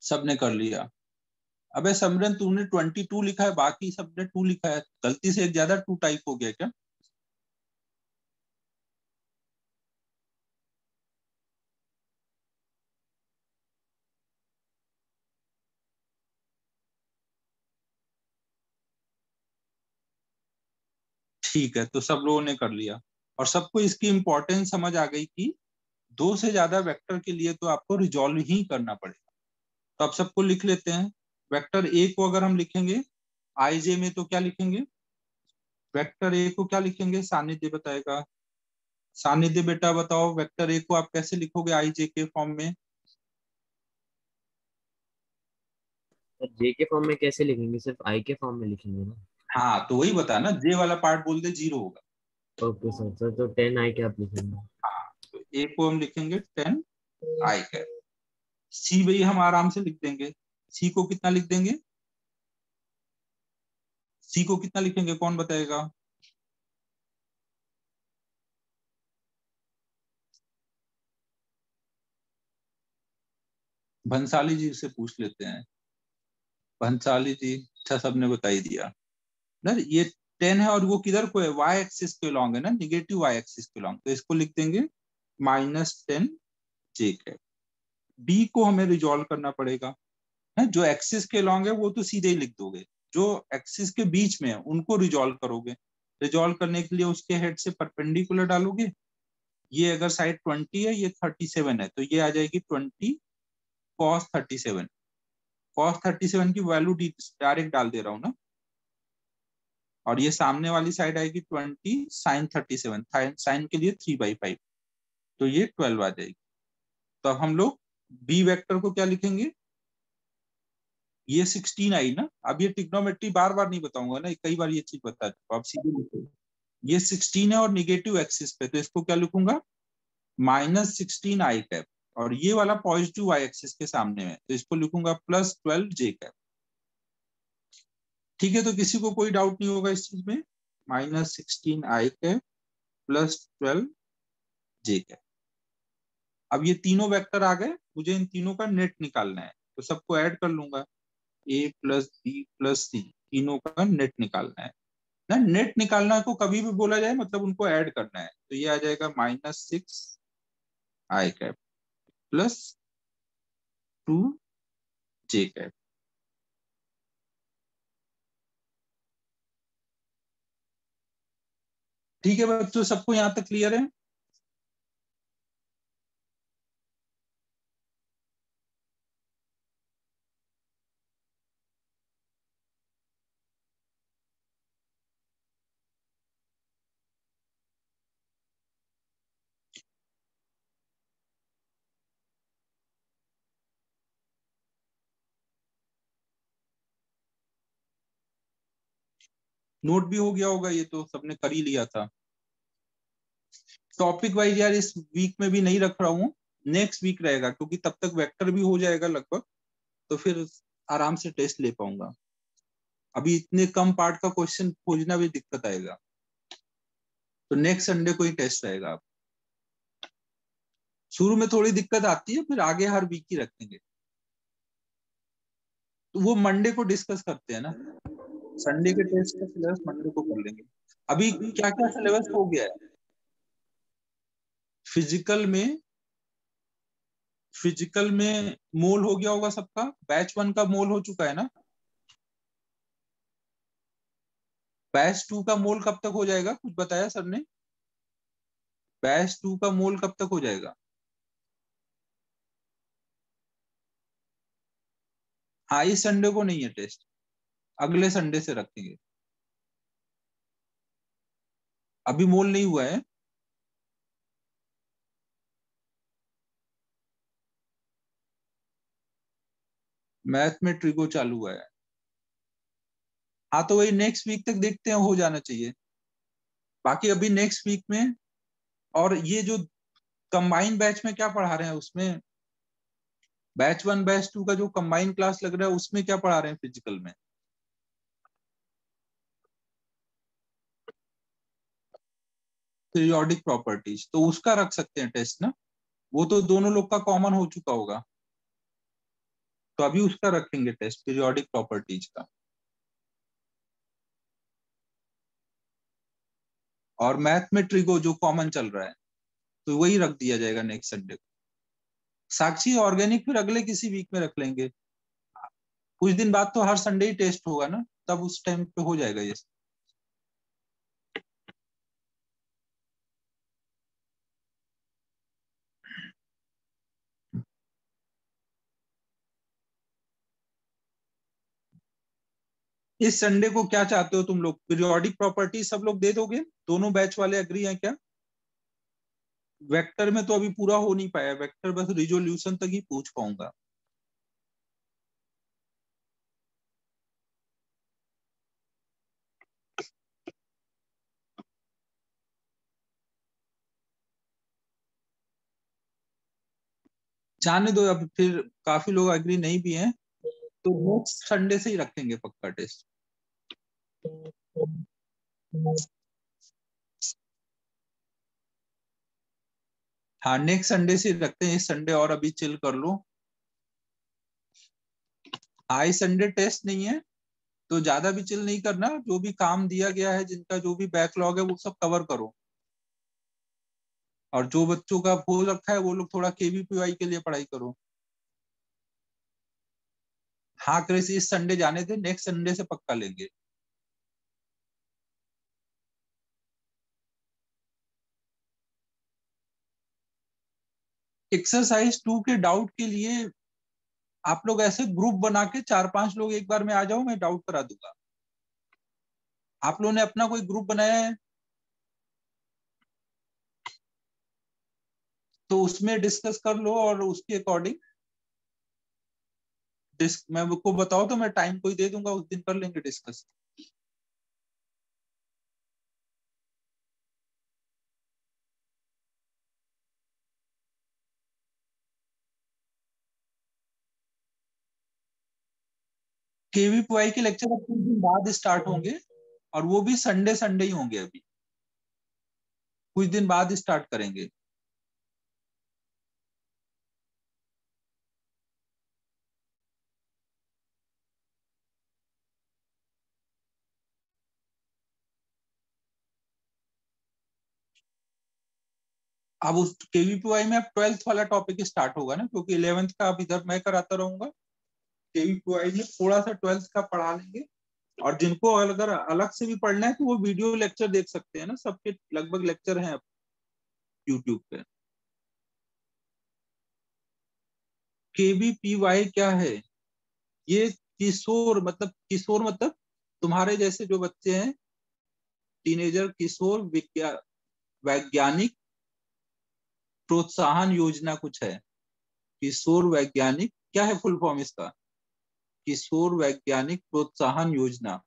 सबने कर लिया? अबे समरन तूने 22 लिखा है, बाकी सबने 2 लिखा है, गलती से एक ज्यादा 2 टाइप हो गया क्या? ठीक है, तो सब लोगों ने कर लिया और सबको इसकी इंपॉर्टेंस समझ आ गई कि दो से ज्यादा वेक्टर के लिए तो आपको रिजॉल्व ही करना पड़ेगा। तो अब सबको लिख लेते हैं। वेक्टर ए को अगर हम लिखेंगे आई जे में तो क्या लिखेंगे? वेक्टर ए को क्या लिखेंगे? सानिध्य बताएगा। सानिध्य बेटा बताओ, वेक्टर ए को आप कैसे लिखोगे आई जे के फॉर्म में? जे के फॉर्म में कैसे लिखेंगे? सिर्फ आई के फॉर्म में लिखेंगे ना? हाँ तो वही बता ना, जे वाला पार्ट बोल दे 0 होगा। ओके सर, सर तो 10 आई के आप लिखेंगे। हाँ, तो ए को हम लिखेंगे 10 आई कैप। सी वही हम आराम से लिख देंगे, सी को कितना लिख देंगे? सी को कितना लिखेंगे, कौन बताएगा? भंसाली जी से पूछ लेते हैं। भंसाली जी, अच्छा सबने बता ही दिया ना। ये 10 है और वो किधर को है, वाई एक्सिस के लॉन्ग है ना, निगेटिव वाई एक्सिस के लॉन्ग, तो इसको लिख देंगे -10 जे कैप। बी को हमें रिजॉल्व करना पड़ेगा है, जो एक्सिस के लॉन्ग है वो तो सीधे ही लिख दोगे, जो एक्सिस के बीच में है उनको रिजॉल्व करोगे। रिजॉल्व करने के लिए उसके हेड से परपेंडिकुलर डालोगे। ये अगर साइड 20 है, ये 37 है, तो ये आ जाएगी 20 cos 37। cos 37 की वैल्यू डायरेक्ट डाल दे रहा हूँ ना। और ये सामने वाली साइड आएगी 20 sin 37, साइन के लिए 3/5, तो ये 12 आ जाएगी। तो अब हम लोग बी वेक्टर को क्या लिखेंगे, ये 16 आई ना। अब ये ट्रिग्नोमेट्री बार बार नहीं बताऊंगा ना, कई बार ये चीज बता चुका, आप सीधे लिखो। ये 16 है और निगेटिव एक्सिस पे, तो इसको क्या लिखूंगा, -16 आई कैप। और ये वाला पॉजिटिव वाई एक्सिस के सामने है, तो इसको लिखूंगा +12 जे कैप। ठीक है, तो किसी को कोई डाउट नहीं होगा इस चीज में। -16 आई कैप +12 जे कैप। अब ये तीनों वेक्टर आ गए, मुझे इन तीनों का नेट निकालना है, तो सबको ऐड कर लूंगा, a + b + c, तीनों का नेट निकालना है ना। नेट निकालना को कभी भी बोला जाए मतलब उनको ऐड करना है, तो ये आ जाएगा -6 आई कैप +2 जे कैप। ठीक है बच्चों, सबको यहाँ तक क्लियर है? नोट भी हो गया होगा, ये तो सबने कर ही लिया था। टॉपिक वाइज यार इस वीक में भी नहीं रख रहा हूँ, नेक्स्ट वीक रहेगा, क्योंकि तब तक वेक्टर भी हो जाएगा लगभग, तो फिर आराम से टेस्ट ले पाऊंगा। अभी इतने कम पार्ट का क्वेश्चन खोजना भी दिक्कत आएगा, तो नेक्स्ट संडे को ही टेस्ट रहेगा। शुरू में थोड़ी दिक्कत आती है, फिर आगे हर वीक ही रखेंगे, तो वो मंडे को डिस्कस करते हैं ना। संडे के टेस्ट का सिलेबस मंडे को कर लेंगे। अभी क्या क्या सिलेबस हो गया है फिजिकल में? फिजिकल में मोल हो गया होगा सबका, बैच 1 का मोल हो चुका है ना। बैच 2 का मोल कब तक हो जाएगा, कुछ बताया सर ने? बैच 2 का मोल कब तक हो जाएगा? हाँ, इस संडे को नहीं है टेस्ट, अगले संडे से रखेंगे। अभी मोल नहीं हुआ है। मैथ में ट्रिगो चालू हुआ है। हाँ, तो वही नेक्स्ट वीक तक देखते हैं, हो जाना चाहिए। बाकी अभी नेक्स्ट वीक में, और ये जो कंबाइन बैच में क्या पढ़ा रहे हैं उसमें, बैच 1 बैच 2 का जो कंबाइन क्लास लग रहा है उसमें क्या पढ़ा रहे हैं फिजिकल में? पीरियोडिक प्रॉपर्टीज, तो उसका रख सकते हैं टेस्ट ना, वो तो दोनों लोग का कॉमन हो चुका होगा, तो अभी उसका रखेंगे टेस्ट, पीरियोडिक प्रॉपर्टीज का। और मैथ में ट्रिगो जो कॉमन चल रहा है, तो वही रख दिया जाएगा नेक्स्ट संडे को। साक्षी ऑर्गेनिक फिर अगले किसी वीक में रख लेंगे, कुछ दिन बाद तो हर संडे ही टेस्ट होगा ना, तब उस टाइम पे हो जाएगा ये। इस संडे को क्या चाहते हो तुम लोग, पीरियोडिक प्रॉपर्टी सब लोग दे दोगे? दोनों बैच वाले एग्री हैं क्या? वेक्टर में तो अभी पूरा हो नहीं पाया, वेक्टर बस रिजोल्यूशन तक ही पूछ पाऊंगा। जाने दो, अब फिर काफी लोग एग्री नहीं भी हैं, तो नेक्स्ट संडे से ही रखेंगे पक्का टेस्ट। हाँ नेक्स्ट संडे से रखते हैं, इस संडे और अभी चिल कर लो। आई संडे टेस्ट नहीं है तो ज्यादा भी चिल नहीं करना, जो भी काम दिया गया है, जिनका जो भी बैकलॉग है वो सब कवर करो। और जो बच्चों का हो रखा है वो लोग थोड़ा केवीपीवाई के लिए पढ़ाई करो। हाँ क्रिस, इस संडे जाने थे, नेक्स्ट संडे से पक्का लेंगे। एक्सरसाइज 2 के डाउट के लिए आप लोग ऐसे ग्रुप बना के 4-5 लोग एक बार में आ जाओ, मैं डाउट करा दूंगा। आप लोगों ने अपना कोई ग्रुप बनाया है तो उसमें डिस्कस कर लो, और उसके अकॉर्डिंग मैं को बताओ तो मैं टाइम कोई दे दूंगा, उस दिन कर लेंगे डिस्कस। केवीपीवाई के लेक्चर अब कुछ दिन बाद स्टार्ट होंगे, और वो भी संडे संडे ही होंगे। अभी कुछ दिन बाद स्टार्ट करेंगे। अब उस केवीपीवाई में अब 12th वाला टॉपिक स्टार्ट होगा ना, क्योंकि 11th का अब इधर मैं कराता रहूंगा। केवीपीवाई में थोड़ा सा 12th का पढ़ा लेंगे। और जिनको अगर अलग से भी पढ़ना है तो वो वीडियो लेक्चर देख सकते हैं ना, सबके लगभग लेक्चर हैं अब यूट्यूब पे। केवीपीवाई क्या है? ये किशोर मतलब तुम्हारे जैसे जो बच्चे हैं, टीनेजर, किशोर वैज्ञानिक प्रोत्साहन योजना कुछ है। किशोर वैज्ञानिक क्या है फुल फॉर्म इसका? किशोर वैज्ञानिक प्रोत्साहन योजना।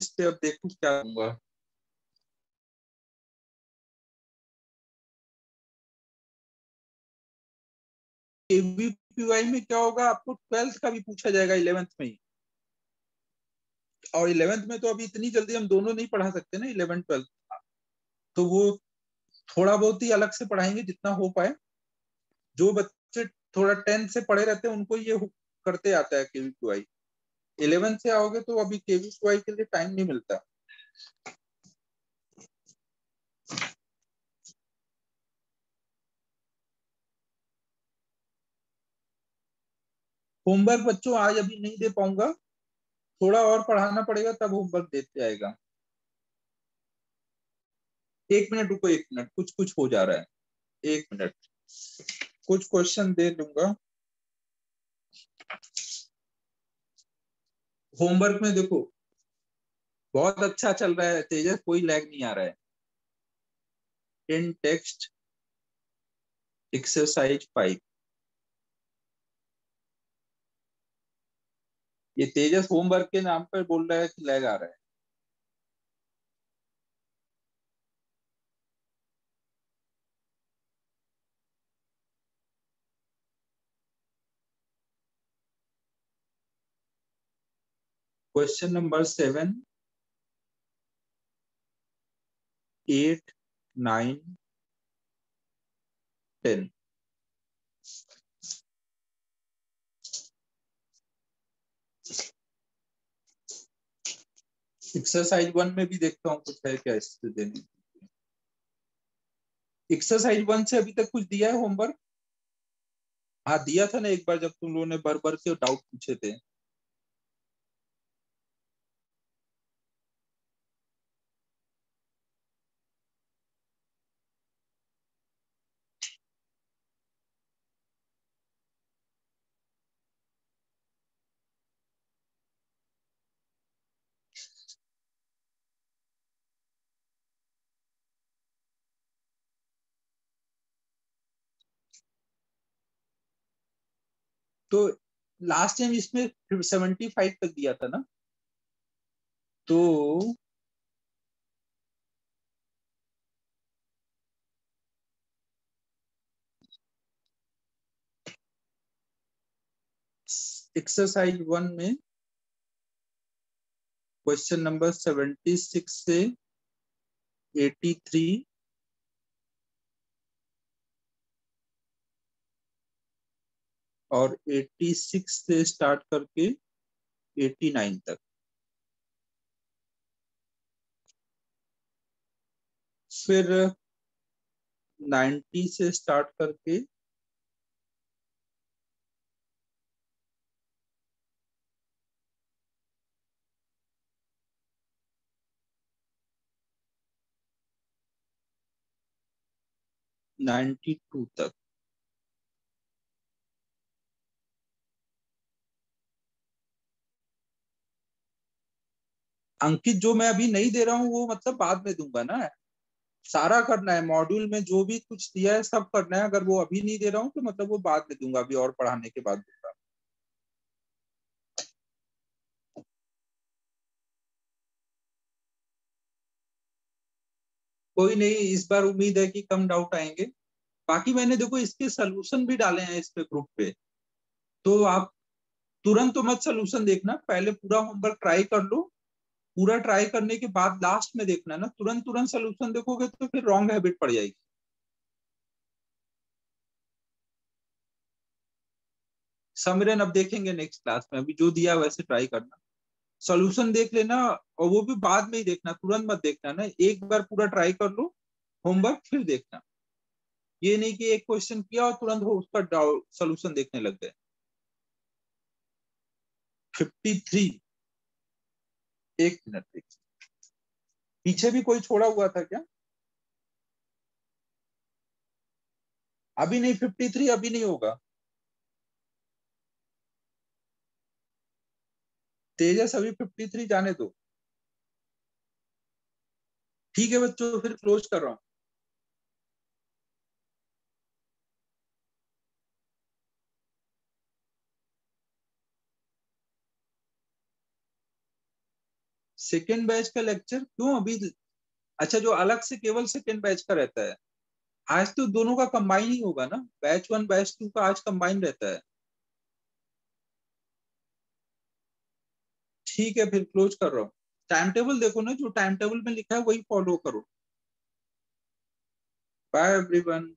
इस पे अब देखो क्या होगा। केवीपीवाई में क्या होगा, आपको 12th का भी पूछा जाएगा 11th में ही। और 11th में तो अभी इतनी जल्दी हम दोनों नहीं पढ़ा सकते ना, 11th 12th। तो वो थोड़ा बहुत ही अलग से पढ़ाएंगे जितना हो पाए। जो बच्चे थोड़ा 10th से पढ़े रहते हैं उनको ये करते आता है केवीपीवाई। 11th से आओगे तो अभी केवीपीवाई के लिए टाइम नहीं मिलता। होमवर्क बच्चों आज अभी नहीं दे पाऊंगा, थोड़ा और पढ़ाना पड़ेगा तब होमवर्क देते जाएगा। 1 मिनट रुको, 1 मिनट, कुछ कुछ हो जा रहा है। 1 मिनट, कुछ क्वेश्चन दे दूंगा। होमवर्क में देखो बहुत अच्छा चल रहा है तेजस, कोई लैग नहीं आ रहा है। इन टेक्स्ट एक्सरसाइज 5, ये तेजस होमवर्क के नाम पर बोल रहा है कि लैग आ रहा है। Question number 7, 8, 9, 10। एक्सरसाइज 1 में भी देखता हूँ कुछ है क्या इससे देने। एक्सरसाइज 1 से अभी तक कुछ दिया है होमवर्क? हाँ दिया था ना एक बार, जब तुम लोगों ने भर भर के डाउट पूछे थे। तो लास्ट टाइम इसमें 75 तक दिया था ना, तो एक्सरसाइज 1 में क्वेश्चन नंबर 76 से 83 और 86 से स्टार्ट करके 89 तक, फिर 90 से स्टार्ट करके 92 तक। अंकित, जो मैं अभी नहीं दे रहा हूँ वो मतलब बाद में दूंगा ना, सारा करना है, मॉड्यूल में जो भी कुछ दिया है सब करना है। अगर वो अभी नहीं दे रहा हूँ तो मतलब वो बाद में दूंगा, अभी और पढ़ाने के बाद दूंगा। कोई नहीं, इस बार उम्मीद है कि कम डाउट आएंगे। बाकी मैंने देखो इसके सलूशन भी डाले हैं इस पे ग्रुप पे, तो आप तुरंत तो मत सलूशन देखना, पहले पूरा होमवर्क ट्राई कर लो। पूरा ट्राई करने के बाद लास्ट में देखना ना, तुरंत तुरंत सलूशन देखोगे तो फिर रॉन्ग हैबिट पड़ जाएगी। समरन अब देखेंगे नेक्स्ट क्लास में, अभी जो दिया वैसे ट्राई करना, सॉल्यूशन देख लेना। और वो भी बाद में ही देखना, तुरंत मत देखना ना, एक बार पूरा ट्राई कर लो होमवर्क फिर देखना। ये नहीं कि एक क्वेश्चन किया और तुरंत हो उसका सॉल्यूशन देखने लग गए। 53, एक मिनट देखिए, पीछे भी कोई छोड़ा हुआ था क्या? अभी नहीं, 53 अभी नहीं होगा। तेजस अभी 53 जाने दो। ठीक है बच्चों, फिर क्लोज कर रहा हूँ। सेकेंड बैच का लेक्चर क्यों अभी? अच्छा, जो अलग से केवल सेकेंड बैच का रहता है, आज तो दोनों का कंबाइन ही होगा ना, बैच 1 बैच 2 का आज कंबाइन रहता है। ठीक है, फिर क्लोज कर रहा हूँ। टाइम टेबल देखो ना, जो टाइम टेबल में लिखा है वही फॉलो करो। Bye everyone.